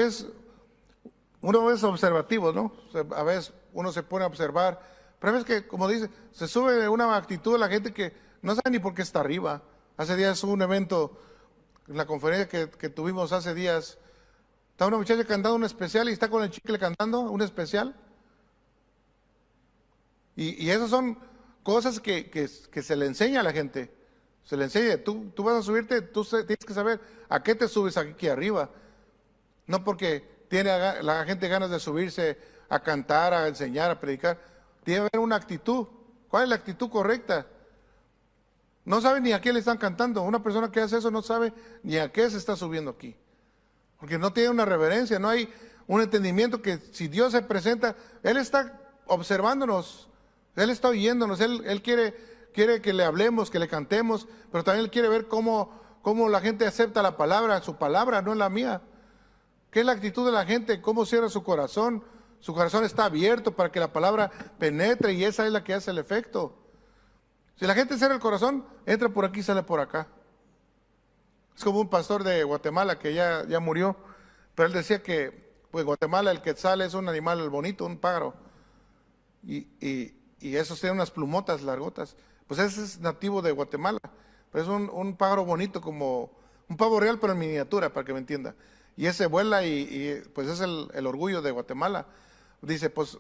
uno es observativo, ¿no? A veces uno se pone a observar, pero a veces que, como dice, se sube una actitud de la gente que no sabe ni por qué está arriba. Hace días hubo un evento, en la conferencia que tuvimos hace días, está una muchacha cantando un especial y está con el chicle cantando un especial. Y esas son cosas que se le enseña a la gente. Se le enseña, tú vas a subirte, tú tienes que saber a qué te subes aquí arriba. No porque tiene la gente ganas de subirse a cantar, a enseñar, a predicar. Tiene que haber una actitud. ¿Cuál es la actitud correcta? No sabe ni a qué le están cantando. Una persona que hace eso no sabe ni a qué se está subiendo aquí. Porque no tiene una reverencia, no hay un entendimiento que si Dios se presenta, Él está observándonos, Él está oyéndonos, Él quiere que le hablemos, que le cantemos, pero también Él quiere ver cómo la gente acepta la palabra, su palabra, no es la mía. ¿Qué es la actitud de la gente? ¿Cómo cierra su corazón? Su corazón está abierto para que la palabra penetre y esa es la que hace el efecto. Si la gente cierra el corazón, entra por aquí, sale por acá. Es como un pastor de Guatemala que ya murió, pero él decía que pues Guatemala el quetzal es un animal bonito, un pájaro, y esos tienen unas plumotas largotas. Pues ese es nativo de Guatemala, pero es un pájaro bonito como un pavo real pero en miniatura, para que me entienda. Y ese vuela y pues es el orgullo de Guatemala. Dice, pues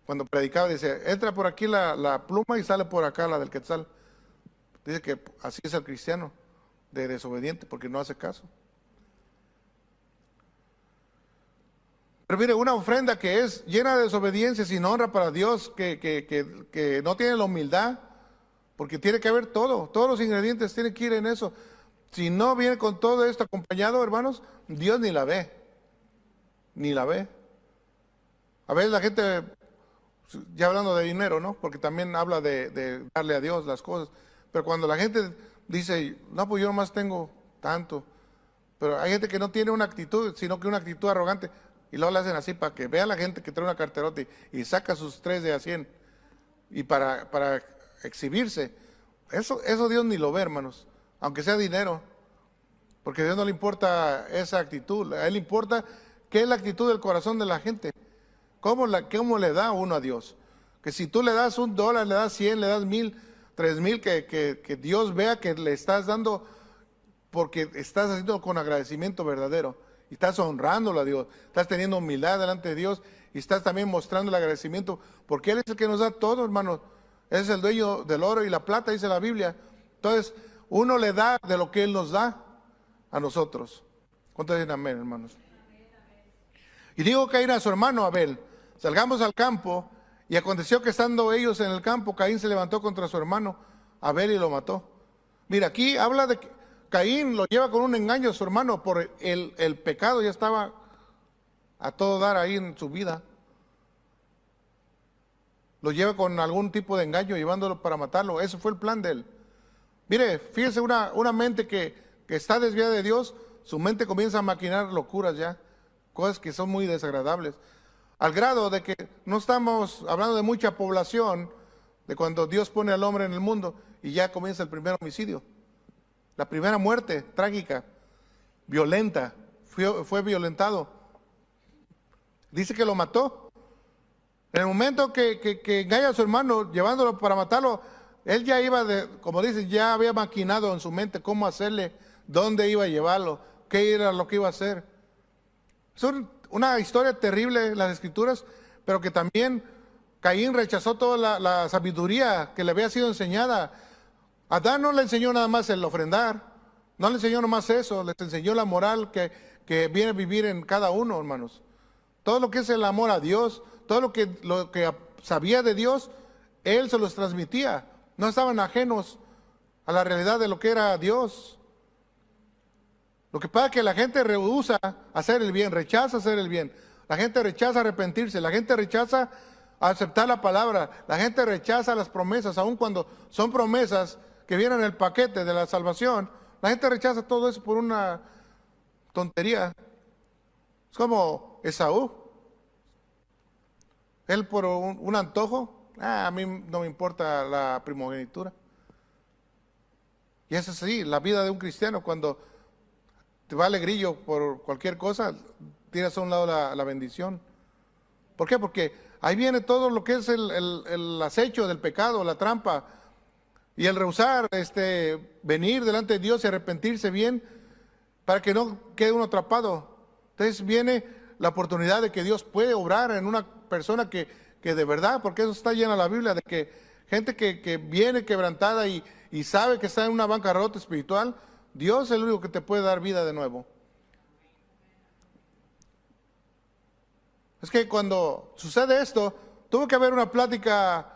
cuando predicaba, dice, entra por aquí la pluma y sale por acá la del quetzal. Dice que así es el cristiano, de desobediente, porque no hace caso. Pero mire, una ofrenda que es llena de desobediencia, sin honra para Dios, que no tiene la humildad, porque tiene que haber todos los ingredientes tienen que ir en eso. Si no viene con todo esto acompañado, hermanos, Dios ni la ve. Ni la ve. A veces la gente, ya hablando de dinero, ¿no? Porque también habla de darle a Dios las cosas. Pero cuando la gente dice, no, pues yo nomás tengo tanto. Pero hay gente que no tiene una actitud, sino que una actitud arrogante. Y luego le hacen así para que vea la gente que trae una carterota y saca sus 3 de a 100. Y para exhibirse. Eso Dios ni lo ve, hermanos. Aunque sea dinero. Porque a Dios no le importa esa actitud. A Él le importa qué es la actitud del corazón de la gente. ¿Cómo le da uno a Dios? Que si tú le das $1, le das 100, le das 1000, 3000, que Dios vea que le estás dando porque estás haciendo con agradecimiento verdadero. Y estás honrándolo a Dios. Estás teniendo humildad delante de Dios. Y estás también mostrando el agradecimiento. Porque Él es el que nos da todo, hermanos. Él es el dueño del oro y la plata, dice la Biblia. Entonces, uno le da de lo que Él nos da a nosotros. ¿Cuántos dicen amén, hermanos? Y digo Caín a su hermano Abel, salgamos al campo. Y aconteció que estando ellos en el campo, Caín se levantó contra su hermano Abel y lo mató. Mira, aquí habla de que Caín lo lleva con un engaño a su hermano por el pecado, ya estaba a todo dar ahí en su vida. Lo lleva con algún tipo de engaño, llevándolo para matarlo. Ese fue el plan de él. Mire, fíjese, una mente que está desviada de Dios, su mente comienza a maquinar locuras ya, cosas que son muy desagradables. Al grado de que no estamos hablando de mucha población, de cuando Dios pone al hombre en el mundo y ya comienza el primer homicidio. La primera muerte trágica, violenta, fue violentado. Dice que lo mató. En el momento que engaña a su hermano, llevándolo para matarlo, él ya iba, como dicen, ya había maquinado en su mente cómo hacerle, dónde iba a llevarlo, qué era lo que iba a hacer. Es una historia terrible en las Escrituras, pero que también Caín rechazó toda la sabiduría que le había sido enseñada. Adán no le enseñó nada más el ofrendar, no le enseñó nada más eso, les enseñó la moral que viene a vivir en cada uno, hermanos. Todo lo que es el amor a Dios, todo lo que sabía de Dios, él se los transmitía. No estaban ajenos a la realidad de lo que era Dios. Lo que pasa es que la gente rehúsa hacer el bien, rechaza hacer el bien. La gente rechaza arrepentirse, la gente rechaza aceptar la palabra, la gente rechaza las promesas, aun cuando son promesas que vienen en el paquete de la salvación, La gente rechaza todo eso por una tontería. Es como Esaú. Él por un antojo, a mí no me importa la primogenitura. Y es así, la vida de un cristiano, cuando te vale grillo por cualquier cosa, tiras a un lado la bendición. ¿Por qué? Porque ahí viene todo lo que es el acecho del pecado, la trampa, y el rehusar venir delante de Dios y arrepentirse bien para que no quede uno atrapado. Entonces viene la oportunidad de que Dios puede obrar en una persona que de verdad, porque eso está llena la Biblia, de que gente que viene quebrantada y sabe que está en una bancarrota espiritual, Dios es el único que te puede dar vida de nuevo. Es que cuando sucede esto, tuvo que haber una plática,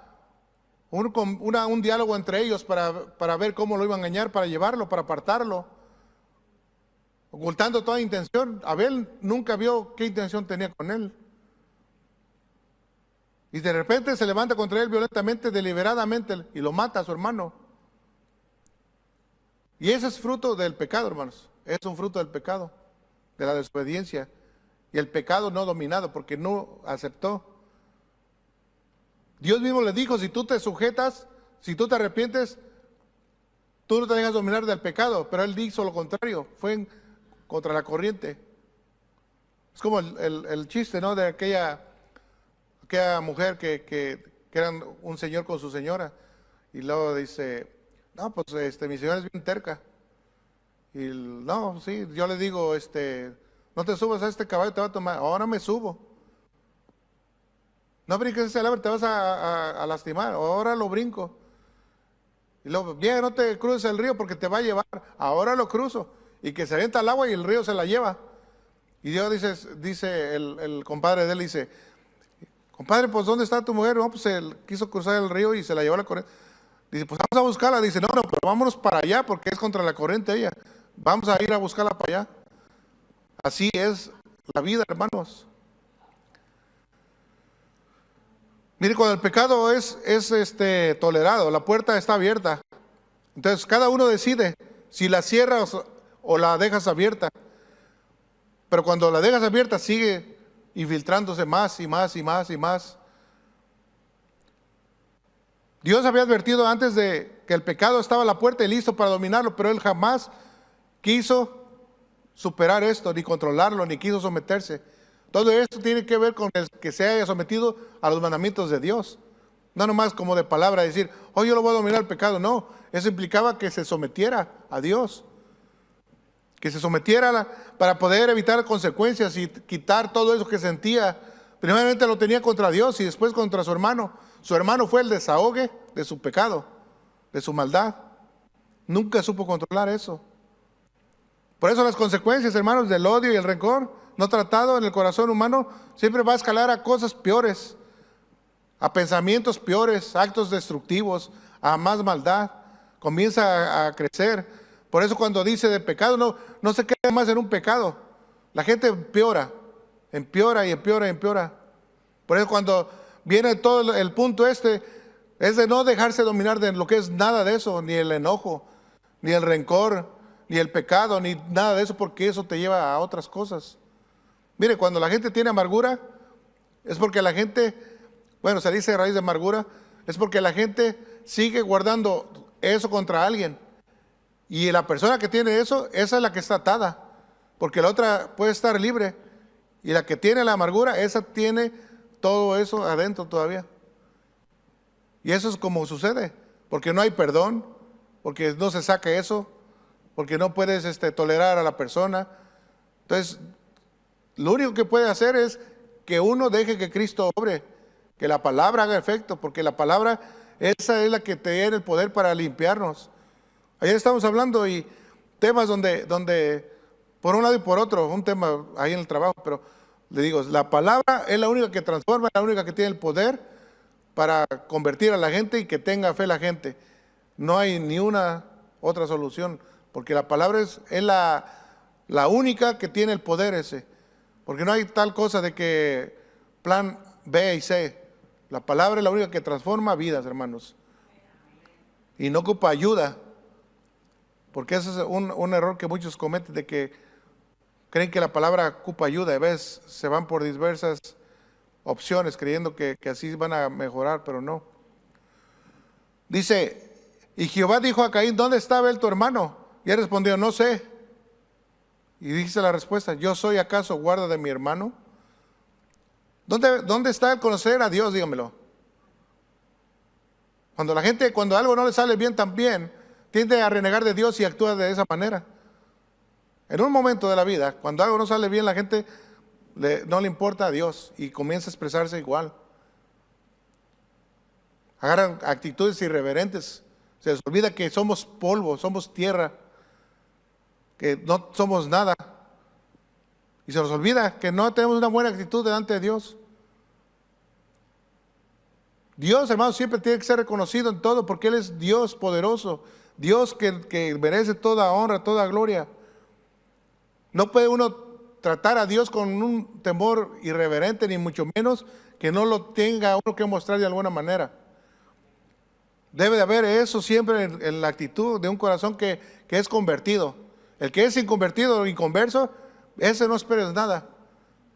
un diálogo entre ellos para ver cómo lo iban a engañar, para llevarlo, para apartarlo, ocultando toda intención. Abel nunca vio qué intención tenía con él. Y de repente se levanta contra él violentamente, deliberadamente, y lo mata a su hermano. Y ese es fruto del pecado, hermanos. Es un fruto del pecado, de la desobediencia. Y el pecado no dominado, porque no aceptó. Dios mismo le dijo, si tú te sujetas, si tú te arrepientes, tú no te dejas dominar del pecado. Pero él hizo lo contrario, fue contra la corriente. Es como el chiste, ¿no? De aquella mujer que eran un señor con su señora. Y luego dice, no, pues mi señora es bien terca. Y no, sí, yo le digo, no te subas a este caballo, te va a tomar. Ahora me subo. No brinques ese árbol, te vas a lastimar. Ahora lo brinco. Y luego, bien, no te cruces el río porque te va a llevar. Ahora lo cruzo. Y que se avienta al agua y el río se la lleva. Y Dios dice el compadre de él, dice, compadre, pues ¿dónde está tu mujer? No, pues él quiso cruzar el río y se la llevó a la corriente. Dice, pues vamos a buscarla. Dice, no, pero vámonos para allá porque es contra la corriente ella. Vamos a ir a buscarla para allá. Así es la vida, hermanos. Mire, cuando el pecado es tolerado, la puerta está abierta. Entonces cada uno decide si la cierras o la dejas abierta. Pero cuando la dejas abierta sigue infiltrándose más y más y más y más. Dios había advertido antes de que el pecado estaba a la puerta y listo para dominarlo, pero Él jamás quiso superar esto, ni controlarlo, ni quiso someterse. Todo esto tiene que ver con el que se haya sometido a los mandamientos de Dios. No nomás como de palabra decir, oh, yo lo voy a dominar el pecado. No, eso implicaba que se sometiera a Dios. Que se sometiera para poder evitar consecuencias y quitar todo eso que sentía. Primeramente lo tenía contra Dios y después contra su hermano. Su hermano fue el desahogue de su pecado, de su maldad. Nunca supo controlar eso. Por eso las consecuencias, hermanos, del odio y el rencor no tratado en el corazón humano siempre va a escalar a cosas peores, a pensamientos peores, actos destructivos, a más maldad. Comienza a crecer. Por eso cuando dice de pecado, no se queda más en un pecado. La gente empeora y empeora y empeora. Por eso cuando viene todo el punto es de no dejarse dominar de lo que es nada de eso, ni el enojo, ni el rencor, ni el pecado, ni nada de eso, porque eso te lleva a otras cosas. Mire, cuando la gente tiene amargura, es porque la gente, bueno, se dice raíz de amargura, es porque la gente sigue guardando eso contra alguien. Y la persona que tiene eso, esa es la que está atada, porque la otra puede estar libre. Y la que tiene la amargura, esa tiene todo eso adentro todavía. Y eso es como sucede, porque no hay perdón, porque no se saca eso, porque no puedes tolerar a la persona. Entonces, lo único que puede hacer es que uno deje que Cristo obre, que la palabra haga efecto, porque la palabra, esa es la que tiene el poder para limpiarnos. Ayer estamos hablando y temas donde por un lado y por otro, un tema ahí en el trabajo, pero le digo, la palabra es la única que transforma, es la única que tiene el poder para convertir a la gente y que tenga fe la gente. No hay ni una otra solución, porque la palabra es la única que tiene el poder ese. Porque no hay tal cosa de que plan B y C. La palabra es la única que transforma vidas, hermanos. Y no ocupa ayuda. Porque ese es un error que muchos cometen, de que creen que la palabra ocupa ayuda. A veces se van por diversas opciones creyendo que así van a mejorar, pero no. Dice, y Jehová dijo a Caín, ¿dónde está Abel tu hermano? Y él respondió, no sé. Y dice la respuesta, ¿yo soy acaso guarda de mi hermano? ¿Dónde está el conocer a Dios? Dígamelo. Cuando algo no le sale bien también, tiende a renegar de Dios y actúa de esa manera. En un momento de la vida, cuando algo no sale bien, la gente no le importa a Dios y comienza a expresarse igual. Agarran actitudes irreverentes. Se les olvida que somos polvo, somos tierra, que no somos nada. Y se nos olvida que no tenemos una buena actitud delante de Dios. Dios, hermanos, siempre tiene que ser reconocido en todo porque Él es Dios poderoso. Dios que merece toda honra, toda gloria. No puede uno tratar a Dios con un temor irreverente, ni mucho menos que no lo tenga uno que mostrar de alguna manera. Debe de haber eso siempre en la actitud de un corazón que es convertido. El que es inconvertido o inconverso, ese no esperes nada.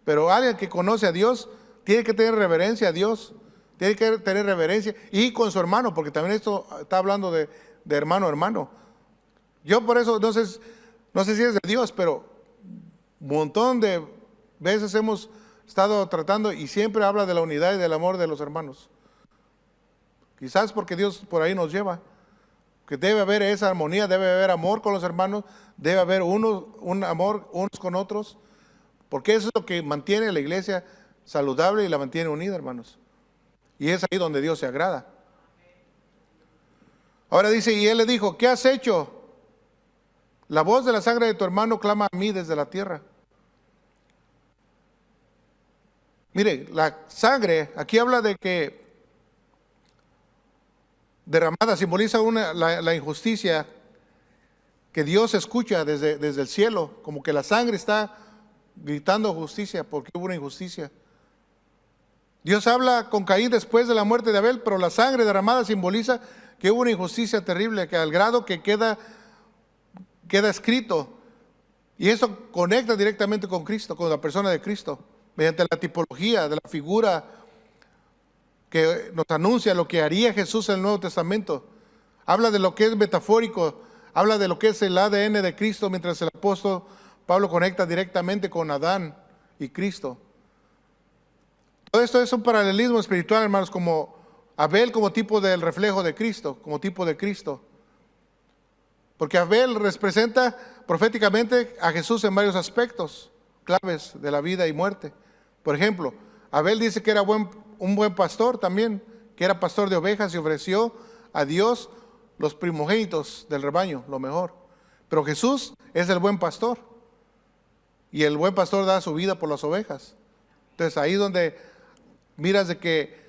Pero alguien que conoce a Dios tiene que tener reverencia a Dios. Tiene que tener reverencia y con su hermano, porque también esto está hablando de hermano a hermano. Yo por eso no sé si es de Dios, pero un montón de veces hemos estado tratando y siempre habla de la unidad y del amor de los hermanos. Quizás porque Dios por ahí nos lleva, que debe haber esa armonía, debe haber amor con los hermanos, debe haber un amor unos con otros, porque eso es lo que mantiene a la iglesia saludable y la mantiene unida, hermanos. Y es ahí donde Dios se agrada. Ahora dice, y él le dijo, ¿qué has hecho? La voz de la sangre de tu hermano clama a mí desde la tierra. Mire, la sangre, aquí habla de que derramada simboliza la injusticia que Dios escucha desde el cielo, como que la sangre está gritando justicia porque hubo una injusticia. Dios habla con Caín después de la muerte de Abel, pero la sangre derramada simboliza que hubo una injusticia terrible, que al grado que queda escrito. Y eso conecta directamente con Cristo, con la persona de Cristo, mediante la tipología de la figura que nos anuncia lo que haría Jesús en el Nuevo Testamento. Habla de lo que es metafórico, habla de lo que es el ADN de Cristo, mientras el apóstol Pablo conecta directamente con Adán y Cristo. Todo esto es un paralelismo espiritual, hermanos, como Abel como tipo del reflejo de Cristo, como tipo de Cristo. Porque Abel representa proféticamente a Jesús en varios aspectos claves de la vida y muerte. Por ejemplo, Abel dice que era un buen pastor también, que era pastor de ovejas y ofreció a Dios los primogénitos del rebaño, lo mejor. Pero Jesús es el buen pastor y el buen pastor da su vida por las ovejas. Entonces ahí donde miras de que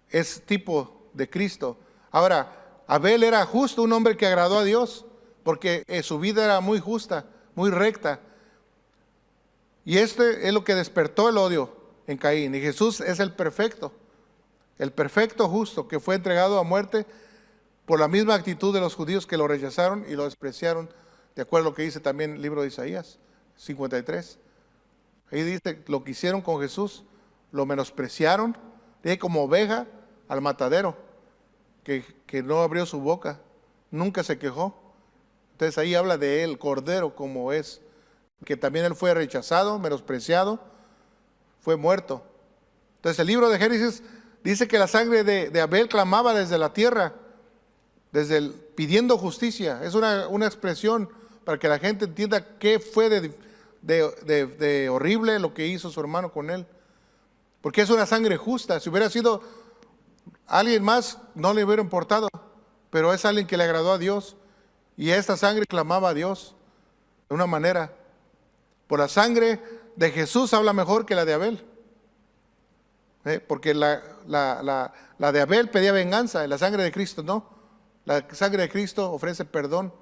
es tipo de Cristo. Ahora, Abel era justo, un hombre que agradó a Dios, porque su vida era muy justa, muy recta. Y este es lo que despertó el odio en Caín. Y Jesús es el perfecto justo, que fue entregado a muerte por la misma actitud de los judíos que lo rechazaron y lo despreciaron, de acuerdo a lo que dice también el libro de Isaías 53. Ahí dice lo que hicieron con Jesús. Lo menospreciaron, como oveja al matadero, que no abrió su boca, nunca se quejó. Entonces ahí habla de él, cordero como es, que también él fue rechazado, menospreciado, fue muerto. Entonces el libro de Génesis dice que la sangre de Abel clamaba desde la tierra, pidiendo justicia. Es una expresión para que la gente entienda qué fue de horrible lo que hizo su hermano con él. Porque es una sangre justa. Si hubiera sido alguien más, no le hubiera importado. Pero es alguien que le agradó a Dios. Y esta sangre clamaba a Dios de una manera. Por la sangre de Jesús habla mejor que la de Abel. Porque la de Abel pedía venganza, y la sangre de Cristo no. La sangre de Cristo ofrece perdón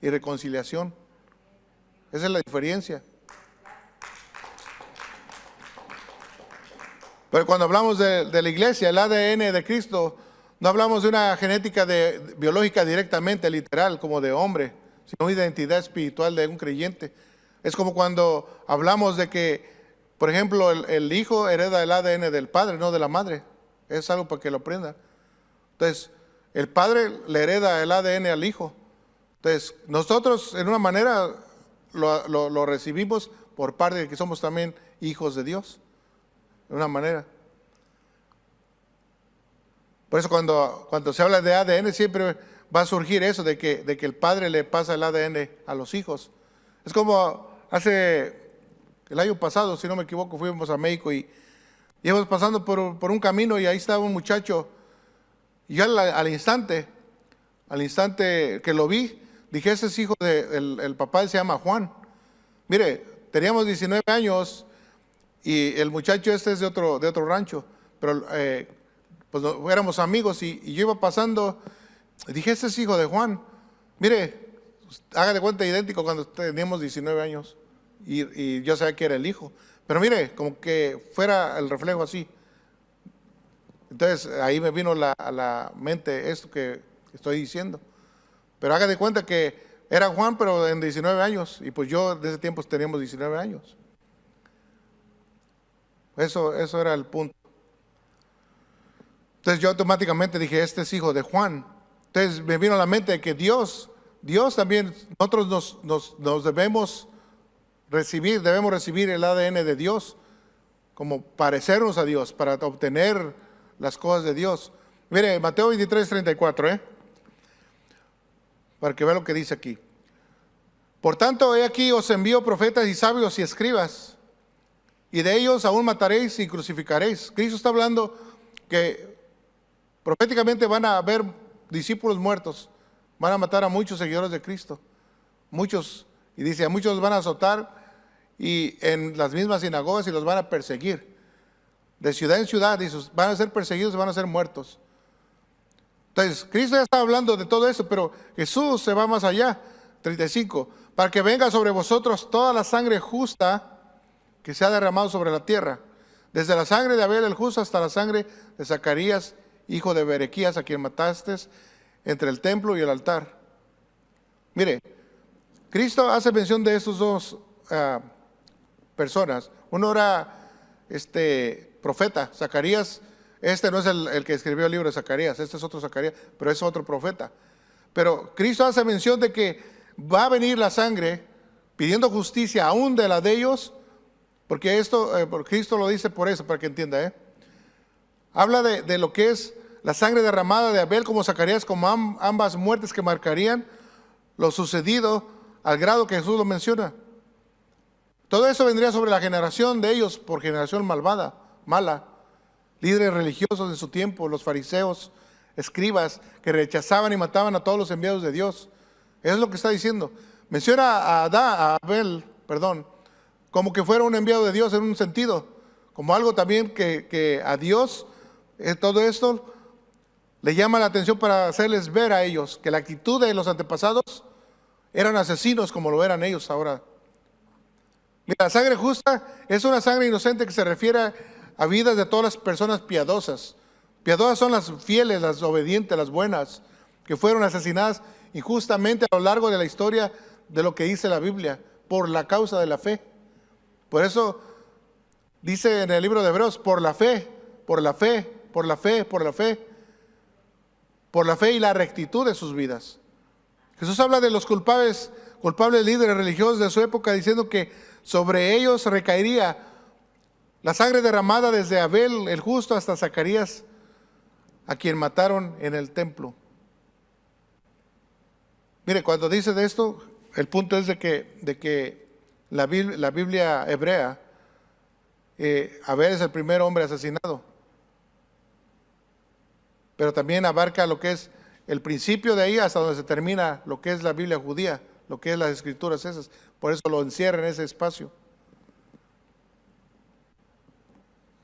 y reconciliación. Esa es la diferencia. Pero cuando hablamos de la iglesia, el ADN de Cristo No hablamos de una genética biológica directamente, literal, como de hombre, sino una identidad espiritual de un creyente. Es como cuando hablamos de que, por ejemplo, el hijo hereda el ADN del padre, no de la madre. Es algo para que lo aprendan. Entonces, el padre le hereda el ADN al hijo. Entonces, nosotros en una manera lo recibimos por parte de que somos también hijos de Dios. De una manera. Por eso cuando se habla de ADN siempre va a surgir eso de que el padre le pasa el ADN a los hijos. Es como hace el año pasado, si no me equivoco, fuimos a México y íbamos pasando por un camino y ahí estaba un muchacho. Y yo al instante que lo vi, dije, ese es hijo el papá se llama Juan. Mire, teníamos 19 años y el muchacho este es de otro rancho, pero pues éramos amigos y yo iba pasando, dije, ese es hijo de Juan. Mire, haga de cuenta idéntico cuando teníamos 19 años y yo sabía que era el hijo. Pero mire, como que fuera el reflejo así. Entonces ahí me vino a la mente esto que estoy diciendo. Pero haga de cuenta que era Juan, pero en 19 años. Y pues yo de ese tiempo teníamos 19 años. Eso era el punto. Entonces yo automáticamente dije, este es hijo de Juan. Entonces me vino a la mente que Dios también, nosotros nos debemos recibir el ADN de Dios, como parecernos a Dios, para obtener las cosas de Dios. Mire, Mateo 23, 34, para que vea lo que dice aquí. Por tanto, he aquí os envío profetas y sabios y escribas, y de ellos aún mataréis y crucificaréis. Cristo está hablando que proféticamente van a haber discípulos muertos, van a matar a muchos seguidores de Cristo, muchos, y dice, a muchos los van a azotar y en las mismas sinagogas y los van a perseguir, de ciudad en ciudad, dice, van a ser perseguidos y van a ser muertos. Entonces, Cristo ya está hablando de todo eso, pero Jesús se va más allá, 35, para que venga sobre vosotros toda la sangre justa que se ha derramado sobre la tierra, desde la sangre de Abel el justo hasta la sangre de Zacarías, hijo de Berequías, a quien mataste entre el templo y el altar. Mire, Cristo hace mención de estos dos personas. Uno era profeta, Zacarías. Este no es el que escribió el libro de Zacarías, este es otro Zacarías, pero es otro profeta. Pero Cristo hace mención de que va a venir la sangre pidiendo justicia aún de la de ellos, porque esto, Cristo lo dice por eso, para que entienda. Habla de lo que es la sangre derramada de Abel como Zacarías, como ambas muertes que marcarían lo sucedido al grado que Jesús lo menciona. Todo eso vendría sobre la generación de ellos por generación mala, líderes religiosos en su tiempo, los fariseos, escribas, que rechazaban y mataban a todos los enviados de Dios. Eso es lo que está diciendo. Menciona a Abel, como que fuera un enviado de Dios en un sentido, como algo también que a Dios, todo esto le llama la atención para hacerles ver a ellos que la actitud de los antepasados eran asesinos como lo eran ellos ahora. Mira, la sangre justa es una sangre inocente que se refiere a vidas de todas las personas piadosas. Piadosas son las fieles, las obedientes, las buenas, que fueron asesinadas injustamente a lo largo de la historia de lo que dice la Biblia, por la causa de la fe. Por eso dice en el libro de Hebreos, por la fe, por la fe, por la fe, por la fe, por la fe y la rectitud de sus vidas. Jesús habla de los culpables líderes religiosos de su época, diciendo que sobre ellos recaería la sangre derramada desde Abel el justo hasta Zacarías, a quien mataron en el templo. Mire, cuando dice de esto, el punto es de que la Biblia hebrea, Abel es el primer hombre asesinado, pero también abarca lo que es el principio de ahí hasta donde se termina lo que es la Biblia judía, lo que es las escrituras esas. Por eso lo encierra en ese espacio.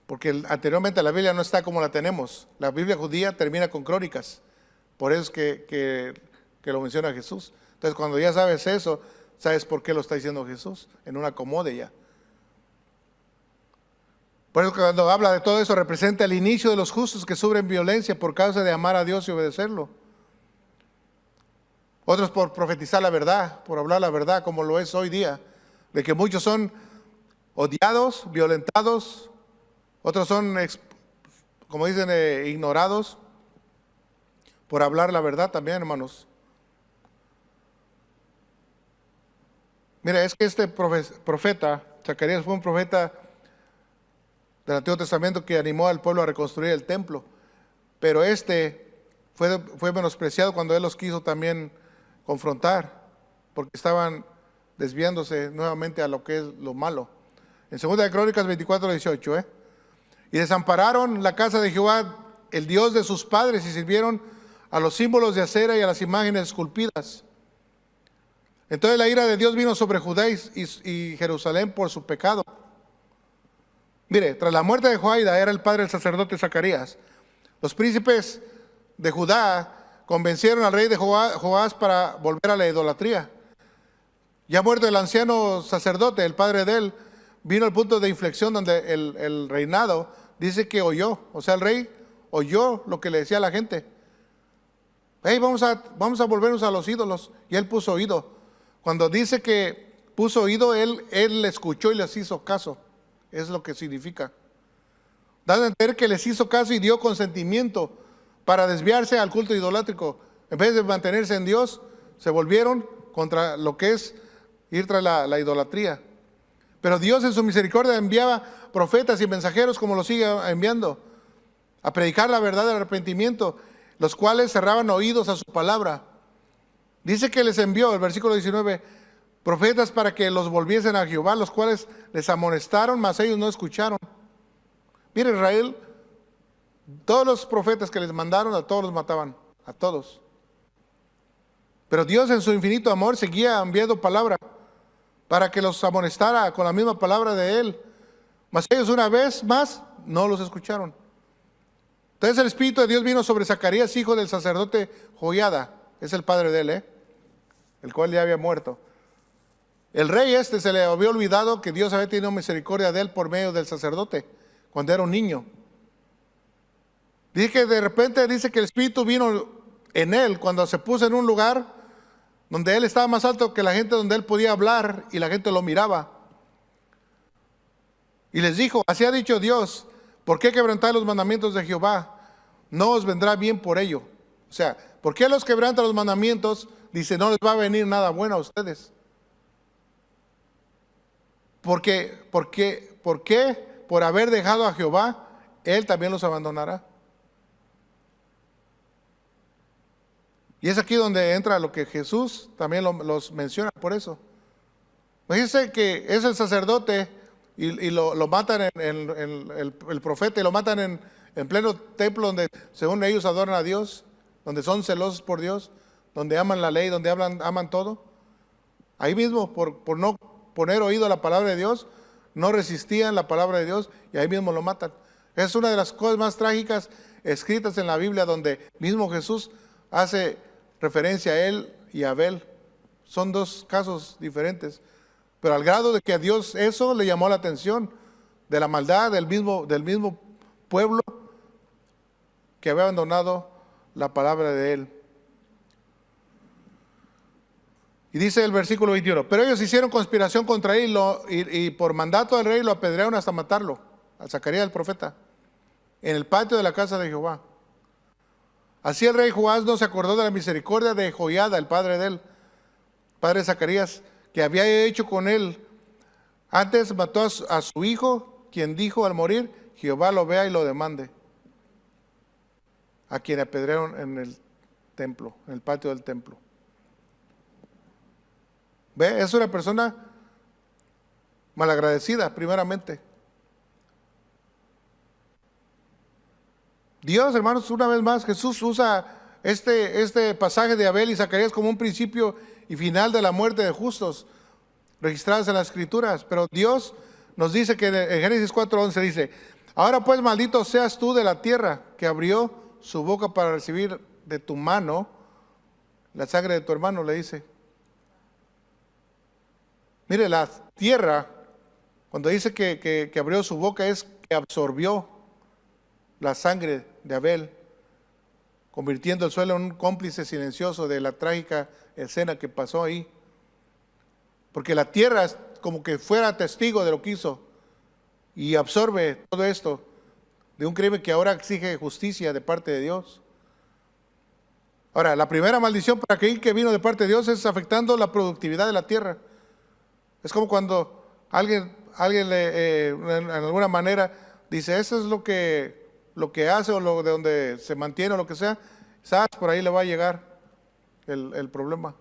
Porque anteriormente la Biblia no está como la tenemos. La Biblia judía termina con crónicas. Por eso es que lo menciona Jesús. Entonces cuando ya sabes eso, sabes por qué lo está diciendo Jesús. En un acomode ya. Por eso cuando habla de todo eso, representa el inicio de los justos que sufren violencia por causa de amar a Dios y obedecerlo. Otros por profetizar la verdad, por hablar la verdad, como lo es hoy día, de que muchos son odiados, violentados, otros son, como dicen, ignorados, por hablar la verdad también, hermanos. Mira, es que este profeta, Zacarías, fue un profeta del Antiguo Testamento que animó al pueblo a reconstruir el templo, pero fue menospreciado cuando él los quiso también confrontar, porque estaban desviándose nuevamente a lo que es lo malo. En 2 de Crónicas 24:18, y desampararon la casa de Jehová, el Dios de sus padres, y sirvieron a los símbolos de acera y a las imágenes esculpidas. Entonces la ira de Dios vino sobre Judá y Jerusalén por su pecado. Mire, tras la muerte de Joiada, era el padre del sacerdote Zacarías, los príncipes de Judá convencieron al rey de Joás para volver a la idolatría. Ya muerto el anciano sacerdote, el padre de él, vino al punto de inflexión donde el reinado dice que oyó, o sea, el rey oyó lo que le decía a la gente. Hey, vamos a volvernos a los ídolos. Y él puso oído. Cuando dice que puso oído, él le escuchó y les hizo caso. Es lo que significa. Dando a entender que les hizo caso y dio consentimiento para desviarse al culto idolátrico. En vez de mantenerse en Dios, se volvieron contra lo que es ir tras la idolatría. Pero Dios en su misericordia enviaba profetas y mensajeros, como lo sigue enviando, a predicar la verdad del arrepentimiento, los cuales cerraban oídos a su palabra. Dice que les envió, el versículo 19, profetas para que los volviesen a Jehová, los cuales les amonestaron, mas ellos no escucharon. Mira, Israel, todos los profetas que les mandaron, a todos los mataban, a todos. Pero Dios en su infinito amor seguía enviando palabra para que los amonestara con la misma palabra de Él. Mas ellos una vez más no los escucharon. Entonces el Espíritu de Dios vino sobre Zacarías, hijo del sacerdote Joiada, es el padre de él, el cual ya había muerto. El rey se le había olvidado que Dios había tenido misericordia de él por medio del sacerdote, cuando era un niño. Dice que de repente dice que el Espíritu vino en él cuando se puso en un lugar donde él estaba más alto que la gente, donde él podía hablar y la gente lo miraba. Y les dijo, así ha dicho Dios, ¿por qué quebrantáis los mandamientos de Jehová? No os vendrá bien por ello. O sea, ¿por qué los quebrantan los mandamientos? Dice, no les va a venir nada bueno a ustedes. ¿Por qué? Por haber dejado a Jehová, Él también los abandonará. Y es aquí donde entra lo que Jesús también los menciona por eso. Fíjense que es el sacerdote y lo matan el profeta, y lo matan en pleno templo donde según ellos adoran a Dios, donde son celosos por Dios, donde aman la ley, donde aman todo. Ahí mismo, por no poner oído a la palabra de Dios, no resistían la palabra de Dios y ahí mismo lo matan. Es una de las cosas más trágicas escritas en la Biblia, donde mismo Jesús hace referencia a él y a Abel. Son dos casos diferentes, pero al grado de que a Dios eso le llamó la atención de la maldad del mismo pueblo que había abandonado la palabra de él. Y dice el versículo 21, pero ellos hicieron conspiración contra él y por mandato del rey lo apedrearon hasta matarlo, a Zacarías el profeta, en el patio de la casa de Jehová. Así el rey Joás no se acordó de la misericordia de Joiada, el padre de él, padre de Zacarías, que había hecho con él. Antes mató a su hijo, quien dijo al morir, Jehová lo vea y lo demande. A quien apedrearon en el templo, en el patio del templo. ¿Ve? Es una persona malagradecida, primeramente. Dios, hermanos, una vez más, Jesús usa este pasaje de Abel y Zacarías como un principio y final de la muerte de justos registrados en las Escrituras. Pero Dios nos dice que en Génesis 4:11 dice, ahora pues maldito seas tú de la tierra que abrió su boca para recibir de tu mano la sangre de tu hermano, le dice. Mire, la tierra, cuando dice que abrió su boca, es que absorbió la sangre de Abel, convirtiendo el suelo en un cómplice silencioso de la trágica escena que pasó ahí. Porque la tierra es como que fuera testigo de lo que hizo y absorbe todo esto de un crimen que ahora exige justicia de parte de Dios. Ahora, la primera maldición para Caín que vino de parte de Dios es afectando la productividad de la tierra. Es como cuando alguien en alguna manera dice, eso es lo que hace o de donde se mantiene o lo que sea, ¿sabes? Por ahí le va a llegar el problema.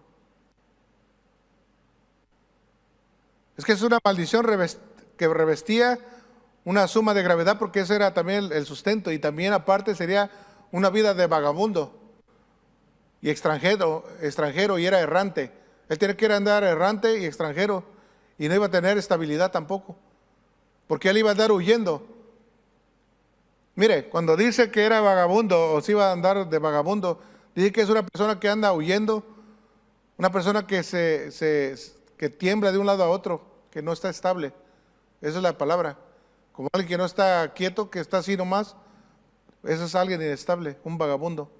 Es que es una maldición que revestía una suma de gravedad, porque ese era también el sustento, y también aparte sería una vida de vagabundo y extranjero, y era errante. Él tiene que ir a andar errante y extranjero, y no iba a tener estabilidad tampoco, porque él iba a andar huyendo. Mire, cuando dice que era vagabundo o se iba a andar de vagabundo, dice que es una persona que anda huyendo, una persona que que tiembla de un lado a otro, que no está estable. Esa es la palabra. Como alguien que no está quieto, que está así nomás, eso es alguien inestable, un vagabundo.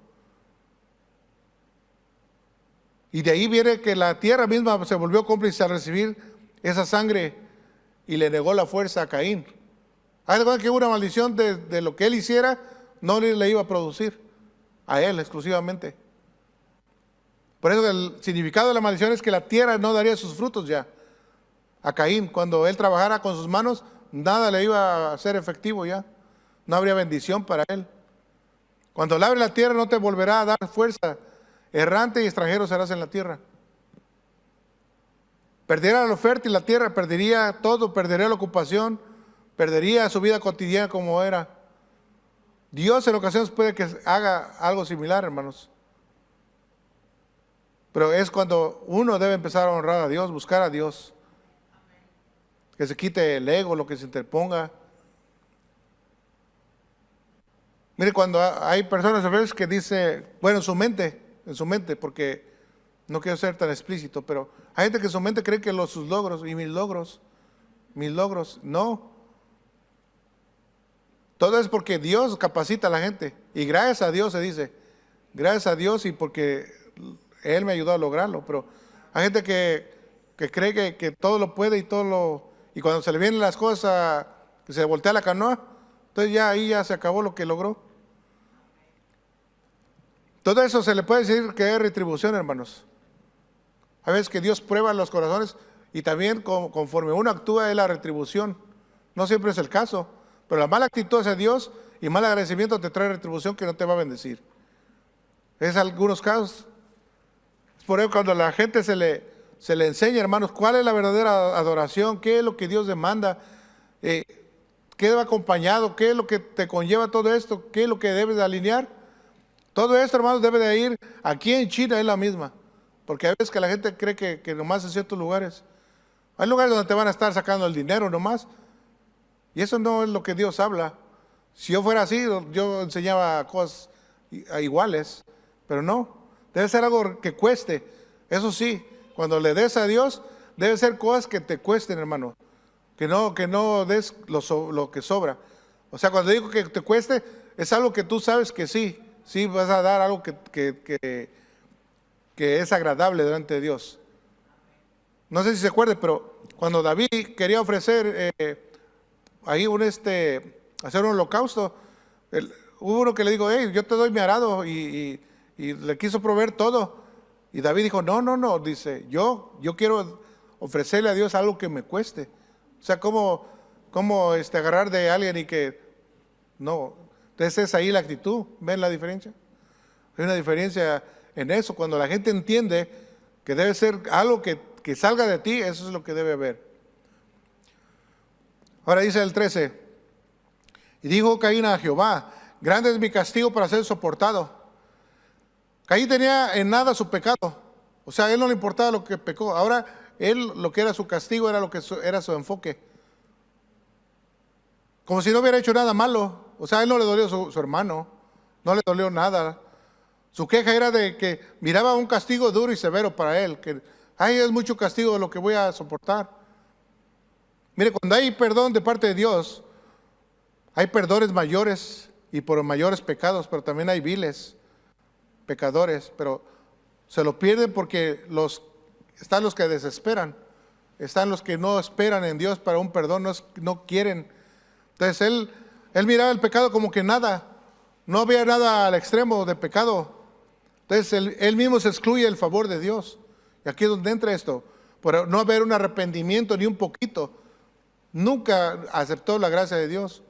Y de ahí viene que la tierra misma se volvió cómplice al recibir esa sangre y le negó la fuerza a Caín. Hay de cuenta que una maldición de lo que él hiciera no le iba a producir a él exclusivamente. Por eso el significado de la maldición es que la tierra no daría sus frutos ya. A Caín, cuando él trabajara con sus manos, nada le iba a ser efectivo ya. No habría bendición para él. Cuando labre la tierra no te volverá a dar fuerza. Errante y extranjero serás en la tierra. Perderá lo fértil la tierra, perdería todo, perdería la ocupación, perdería su vida cotidiana como era. Dios en ocasiones puede que haga algo similar, hermanos. Pero es cuando uno debe empezar a honrar a Dios, buscar a Dios. Que se quite el ego, lo que se interponga. Mire, cuando hay personas a veces que dicen, bueno, en su mente, porque no quiero ser tan explícito, pero hay gente que en su mente cree que sus logros y mis logros, no. Todo es porque Dios capacita a la gente. Y gracias a Dios se dice, gracias a Dios y porque Él me ayudó a lograrlo. Pero hay gente que cree que todo lo puede y cuando se le vienen las cosas, que se voltea la canoa, entonces ya ahí ya se acabó lo que logró. Todo eso se le puede decir que es retribución, hermanos. A veces que Dios prueba los corazones y también conforme uno actúa es la retribución. No siempre es el caso, pero la mala actitud hacia Dios y mal agradecimiento te trae retribución que no te va a bendecir. Es algunos casos. Por eso cuando a la gente se le enseña, hermanos, cuál es la verdadera adoración, qué es lo que Dios demanda, qué va acompañado, qué es lo que te conlleva todo esto, qué es lo que debes de alinear. Todo esto, hermanos, debe de ir. Aquí en China es la misma, porque a veces que la gente cree que nomás en ciertos lugares. Hay lugares donde te van a estar sacando el dinero nomás, y eso no es lo que Dios habla. Si yo fuera así, yo enseñaba cosas iguales, pero no. Debe ser algo que cueste. Eso sí, cuando le des a Dios, debe ser cosas que te cuesten, hermano. Que no des lo que sobra. O sea, cuando digo que te cueste, es algo que tú sabes que sí vas a dar algo que es agradable delante de Dios. No sé si se acuerda, pero cuando David quería ofrecer ahí hacer un holocausto, hubo uno que le dijo, hey, yo te doy mi arado, y le quiso proveer todo. Y David dijo, no, dice, yo quiero ofrecerle a Dios algo que me cueste. O sea, ¿cómo agarrar de alguien y que no? Entonces es ahí la actitud. ¿Ven la diferencia? Hay una diferencia en eso. Cuando la gente entiende que debe ser algo que salga de ti, eso es lo que debe haber. Ahora dice el 13, y dijo Caín a Jehová, grande es mi castigo para ser soportado. Caín tenía en nada su pecado. O sea, a él no le importaba lo que pecó. Ahora, él lo que era su castigo era lo que era su enfoque. Como si no hubiera hecho nada malo. O sea, a él no le dolió su hermano. No le dolió nada. Su queja era de que miraba un castigo duro y severo para él. Que, es mucho castigo de lo que voy a soportar. Mire, cuando hay perdón de parte de Dios, Hay perdones mayores y por mayores pecados, pero también hay viles pecadores, pero se lo pierden porque están los que desesperan, están los que no esperan en Dios para un perdón, no quieren. Entonces él miraba el pecado como que nada, no había nada al extremo de pecado. Entonces él mismo se excluye el favor de Dios. Y aquí es donde entra esto, por no haber un arrepentimiento ni un poquito, nunca aceptó la gracia de Dios.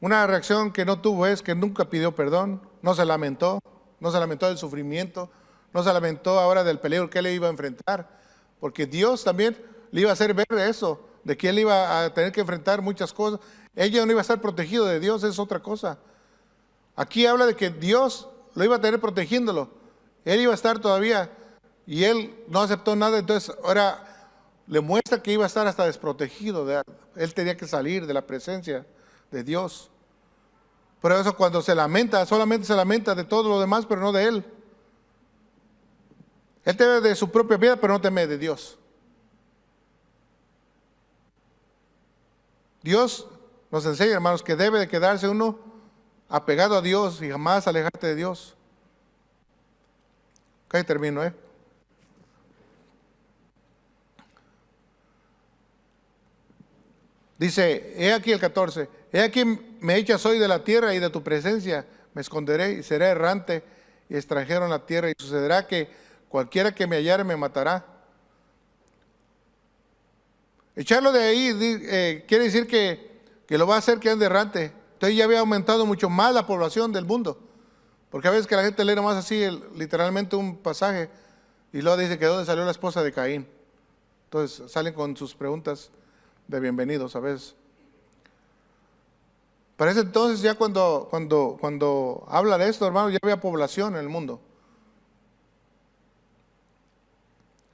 Una reacción que no tuvo es que nunca pidió perdón, no se lamentó del sufrimiento, no se lamentó ahora del peligro que él iba a enfrentar, porque Dios también le iba a hacer ver eso, de que él iba a tener que enfrentar muchas cosas. Ella no iba a estar protegido de Dios, es otra cosa. Aquí habla de que Dios lo iba a tener protegiéndolo, él iba a estar todavía, y él no aceptó nada, entonces ahora le muestra que iba a estar hasta desprotegido, él tenía que salir de la presencia de Dios. Por eso cuando se lamenta, solamente se lamenta de todo lo demás, pero no de él. Él teme de su propia vida, pero no teme de Dios. Dios nos enseña, hermanos, que debe de quedarse uno apegado a Dios y jamás alejarte de Dios. Acá termino, Dice, he aquí el 14, he aquí me echas hoy de la tierra y de tu presencia me esconderé y seré errante y extranjero en la tierra, y sucederá que cualquiera que me hallare me matará. Echarlo de ahí quiere decir que lo va a hacer que ande errante. Entonces ya había aumentado mucho más la población del mundo, porque a veces que la gente lee nomás así literalmente un pasaje y luego dice que de dónde salió la esposa de Caín. Entonces salen con sus preguntas de bienvenidos a veces. Para ese entonces ya cuando habla de esto, hermano, ya había población en el mundo.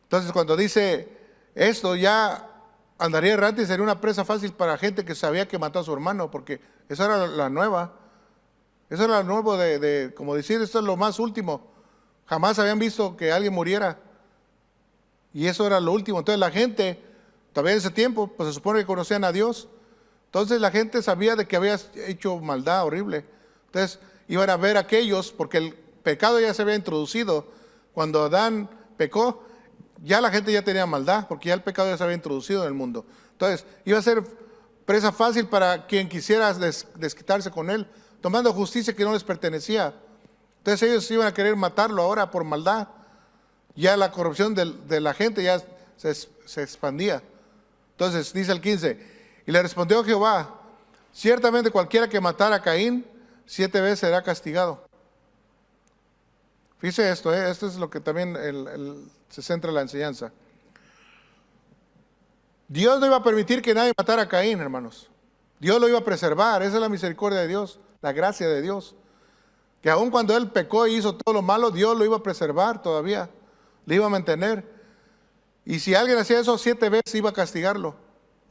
Entonces cuando dice esto, ya andaría errante y sería una presa fácil para gente que sabía que mató a su hermano, porque eso era la nueva. Eso era lo nuevo de como decir, esto es lo más último. Jamás habían visto que alguien muriera. Y eso era lo último. Entonces la gente, todavía en ese tiempo, pues se supone que conocían a Dios. Entonces la gente sabía de que había hecho maldad horrible. Entonces iban a ver a aquellos, porque el pecado ya se había introducido. Cuando Adán pecó, ya la gente ya tenía maldad, porque ya el pecado ya se había introducido en el mundo. Entonces iba a ser presa fácil para quien quisiera desquitarse con él, tomando justicia que no les pertenecía. Entonces ellos iban a querer matarlo ahora por maldad. Ya la corrupción de la gente ya se expandía. Entonces dice el 15, y le respondió Jehová, ciertamente cualquiera que matara a Caín 7 veces será castigado. Fíjese esto, esto es lo que también se centra en la enseñanza. Dios no iba a permitir que nadie matara a Caín, hermanos. Dios lo iba a preservar, esa es la misericordia de Dios, la gracia de Dios. Que aun cuando él pecó y hizo todo lo malo, Dios lo iba a preservar todavía, le iba a mantener. Y si alguien hacía eso 7 veces, iba a castigarlo.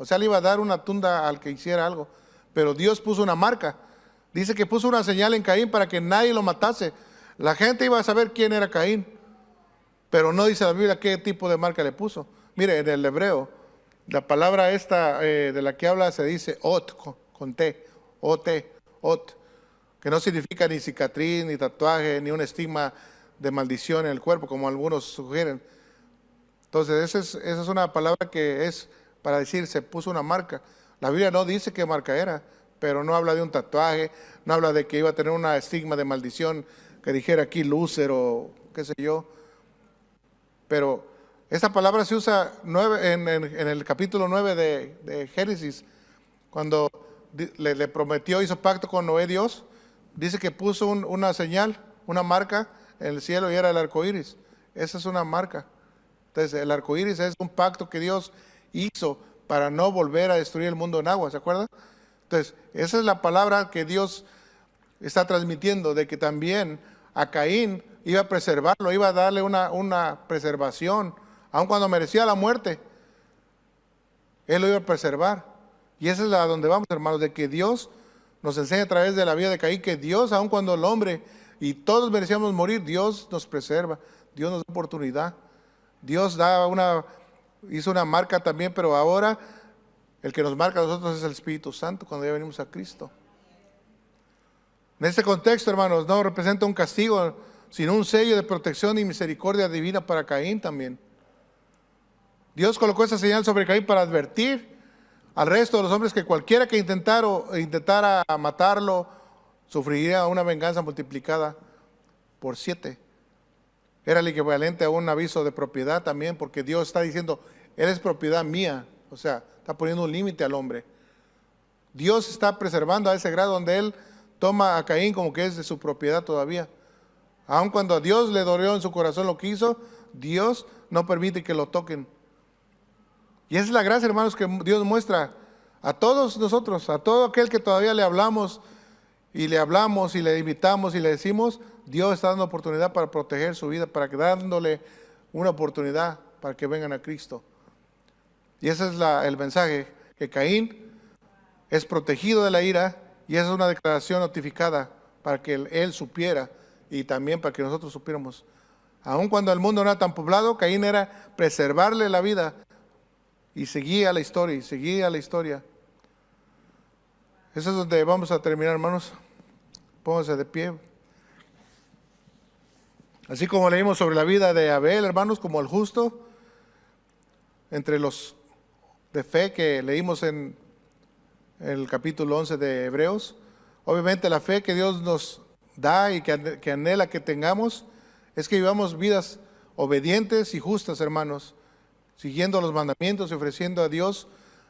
O sea, le iba a dar una tunda al que hiciera algo. Pero Dios puso una marca. Dice que puso una señal en Caín para que nadie lo matase. La gente iba a saber quién era Caín. Pero no dice la Biblia qué tipo de marca le puso. Mire, en el hebreo, la palabra esta de la que habla se dice ot, con T, O-T, ot, que no significa ni cicatriz, ni tatuaje, ni un estigma de maldición en el cuerpo, como algunos sugieren. Entonces, esa es una palabra que es para decir, se puso una marca. La Biblia no dice qué marca era, pero no habla de un tatuaje, no habla de que iba a tener una estigma de maldición, que dijera aquí loser o qué sé yo. Pero esta palabra se usa en el capítulo 9 de Génesis, cuando le prometió, hizo pacto con Noé Dios, dice que puso una señal, una marca en el cielo y era el arco iris. Esa es una marca. Entonces el arco iris es un pacto que Dios hizo para no volver a destruir el mundo en agua, ¿se acuerdan? Entonces esa es la palabra que Dios está transmitiendo, de que también a Caín iba a preservarlo, iba a darle una preservación, aun cuando merecía la muerte, él lo iba a preservar. Y esa es a donde vamos, hermanos, de que Dios nos enseña a través de la vida de Caín, que Dios, aun cuando el hombre y todos merecíamos morir, Dios nos preserva, Dios nos da oportunidad. Dios hizo una marca también, pero ahora el que nos marca a nosotros es el Espíritu Santo cuando ya venimos a Cristo. En este contexto, hermanos, no representa un castigo, sino un sello de protección y misericordia divina para Caín también. Dios colocó esa señal sobre Caín para advertir al resto de los hombres que cualquiera que intentara matarlo sufriría una venganza multiplicada por 7. Era el equivalente a un aviso de propiedad también, porque Dios está diciendo, él es propiedad mía. O sea, está poniendo un límite al hombre. Dios está preservando a ese grado donde él toma a Caín como que es de su propiedad todavía. Aun cuando a Dios le dolió en su corazón lo que hizo, Dios no permite que lo toquen. Y esa es la gracia, hermanos, que Dios muestra a todos nosotros, a todo aquel que todavía le hablamos y le invitamos y le decimos, Dios está dando oportunidad para proteger su vida, para dándole una oportunidad para que vengan a Cristo. Y ese es el mensaje, que Caín es protegido de la ira, y esa es una declaración notificada para que él supiera y también para que nosotros supiéramos. Aun cuando el mundo no era tan poblado, Caín era preservarle la vida y seguía la historia, Eso es donde vamos a terminar, hermanos. Pónganse de pie. Así como leímos sobre la vida de Abel, hermanos, como el justo, entre los de fe que leímos en el capítulo 11 de Hebreos, obviamente la fe que Dios nos da y que anhela que tengamos es que vivamos vidas obedientes y justas, hermanos, siguiendo los mandamientos y ofreciendo a Dios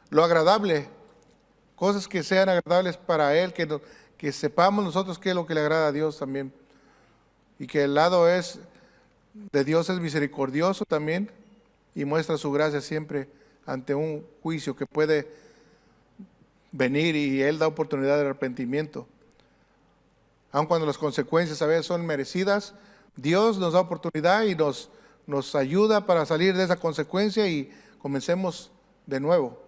lo agradable, cosas que sean agradables para Él, que sepamos nosotros qué es lo que le agrada a Dios también, y que el lado de Dios es misericordioso también y muestra su gracia siempre ante un juicio que puede venir, y Él da oportunidad de arrepentimiento. Aun cuando las consecuencias a veces son merecidas, Dios nos da oportunidad y nos ayuda para salir de esa consecuencia y comencemos de nuevo.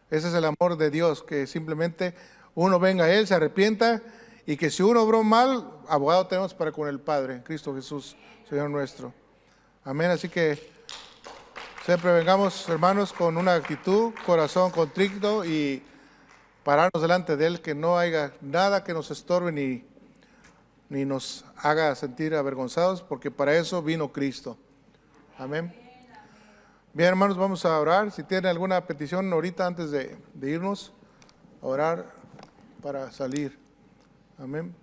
Ese es el amor de Dios, que simplemente uno venga a Él, se arrepienta, y que si uno obró mal, abogado tenemos para con el Padre, Cristo Jesús, Señor nuestro. Amén. Así que siempre vengamos, hermanos, con una actitud, corazón contrito, y pararnos delante de Él, que no haya nada que nos estorbe ni nos haga sentir avergonzados, porque para eso vino Cristo. Amén. Bien, hermanos, vamos a orar. Si tienen alguna petición ahorita antes de irnos, a orar para salir. Amén.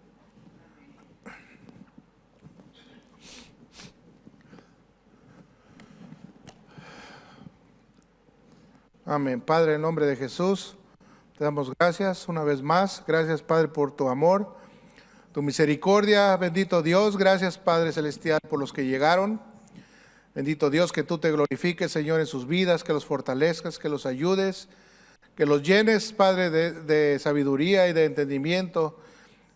Amén. Padre, en nombre de Jesús, te damos gracias una vez más. Gracias, Padre, por tu amor, tu misericordia. Bendito Dios, gracias, Padre Celestial, por los que llegaron. Bendito Dios, que tú te glorifiques, Señor, en sus vidas, que los fortalezcas, que los ayudes, que los llenes, Padre, de sabiduría y de entendimiento.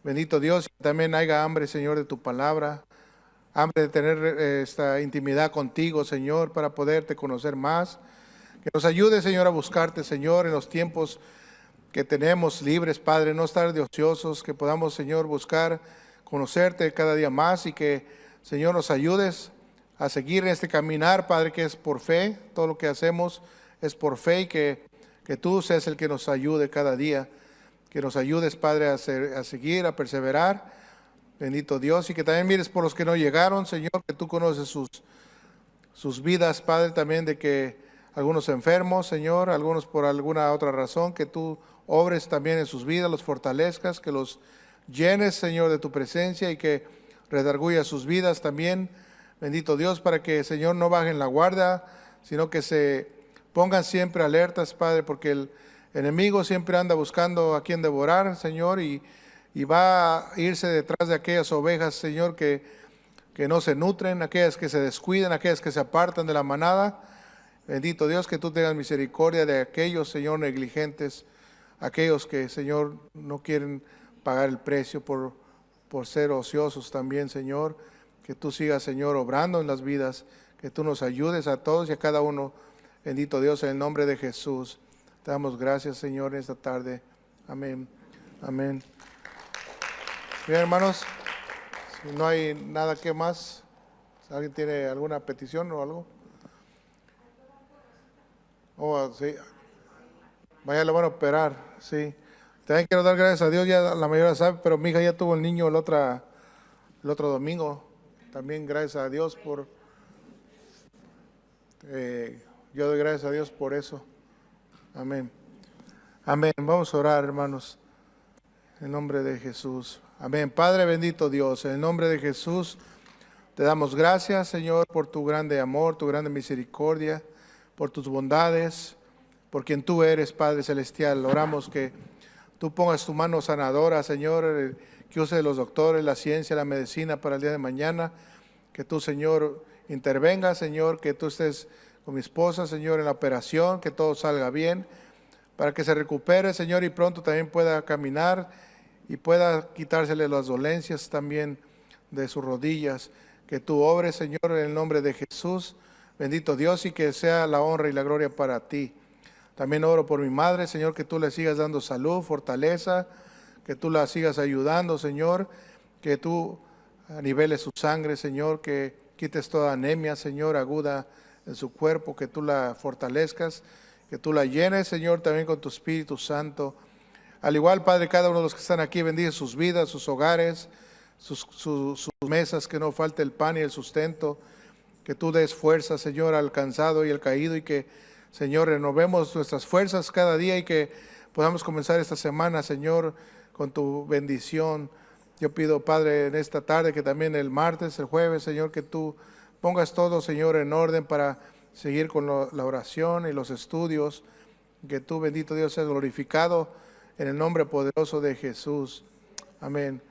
Bendito Dios, que también haya hambre, Señor, de tu palabra, hambre de tener esta intimidad contigo, Señor, para poderte conocer más. Que nos ayude, Señor, a buscarte, Señor, en los tiempos que tenemos libres, Padre, no estar de ociosos, que podamos, Señor, buscar conocerte cada día más, y que, Señor, nos ayudes a seguir en este caminar, Padre, que es por fe. Todo lo que hacemos es por fe, y que tú seas el que nos ayude cada día, que nos ayudes, Padre, a seguir, a perseverar. Bendito Dios, y que también mires por los que no llegaron, Señor, que tú conoces sus vidas, Padre, también de que algunos enfermos, Señor, algunos por alguna otra razón, que tú obres también en sus vidas, los fortalezcas, que los llenes, Señor, de tu presencia, y que redargullas sus vidas también. Bendito Dios, para que, Señor, no bajen la guardia, sino que se pongan siempre alertas, Padre, porque el enemigo siempre anda buscando a quien devorar, Señor, y va a irse detrás de aquellas ovejas, Señor, que no se nutren, aquellas que se descuidan, aquellas que se apartan de la manada. Bendito Dios, que tú tengas misericordia de aquellos, Señor, negligentes, aquellos que, Señor, no quieren pagar el precio por ser ociosos también, Señor. Que tú sigas, Señor, obrando en las vidas, que tú nos ayudes a todos y a cada uno. Bendito Dios, en el nombre de Jesús. Te damos gracias, Señor, en esta tarde. Amén. Amén. Bien, hermanos, Si no hay nada que más, ¿alguien tiene alguna petición o algo? Oh, sí. Vaya, lo van a operar, sí. También quiero dar gracias a Dios, ya la mayoría sabe, pero mi hija ya tuvo el niño el otro domingo. También gracias a Dios por... yo doy gracias a Dios por eso. Amén. Amén. Vamos a orar, hermanos, en nombre de Jesús. Amén. Padre bendito Dios, en el nombre de Jesús te damos gracias, Señor, por tu grande amor, tu grande misericordia, por tus bondades, por quien tú eres, Padre Celestial. Oramos que tú pongas tu mano sanadora, Señor, que use los doctores, la ciencia, la medicina para el día de mañana. Que tú, Señor, intervenga, Señor, que tú estés con mi esposa, Señor, en la operación, que todo salga bien, para que se recupere, Señor, y pronto también pueda caminar y pueda quitársele las dolencias también de sus rodillas. Que tú obres, Señor, en el nombre de Jesús. Bendito Dios, y que sea la honra y la gloria para ti. También oro por mi madre, Señor, que tú le sigas dando salud, fortaleza, que tú la sigas ayudando, Señor, que tú niveles su sangre, Señor, que quites toda anemia, Señor, aguda en su cuerpo, que tú la fortalezcas, que tú la llenes, Señor, también con tu Espíritu Santo. Al igual, Padre, cada uno de los que están aquí, bendice sus vidas, sus hogares, sus mesas, que no falte el pan y el sustento, que tú des fuerza, Señor, al cansado y al caído, y que, Señor, renovemos nuestras fuerzas cada día y que podamos comenzar esta semana, Señor, con tu bendición. Yo pido, Padre, en esta tarde, que también el martes, el jueves, Señor, que tú pongas todo, Señor, en orden para seguir con la oración y los estudios. Que tú, bendito Dios, seas glorificado en el nombre poderoso de Jesús. Amén.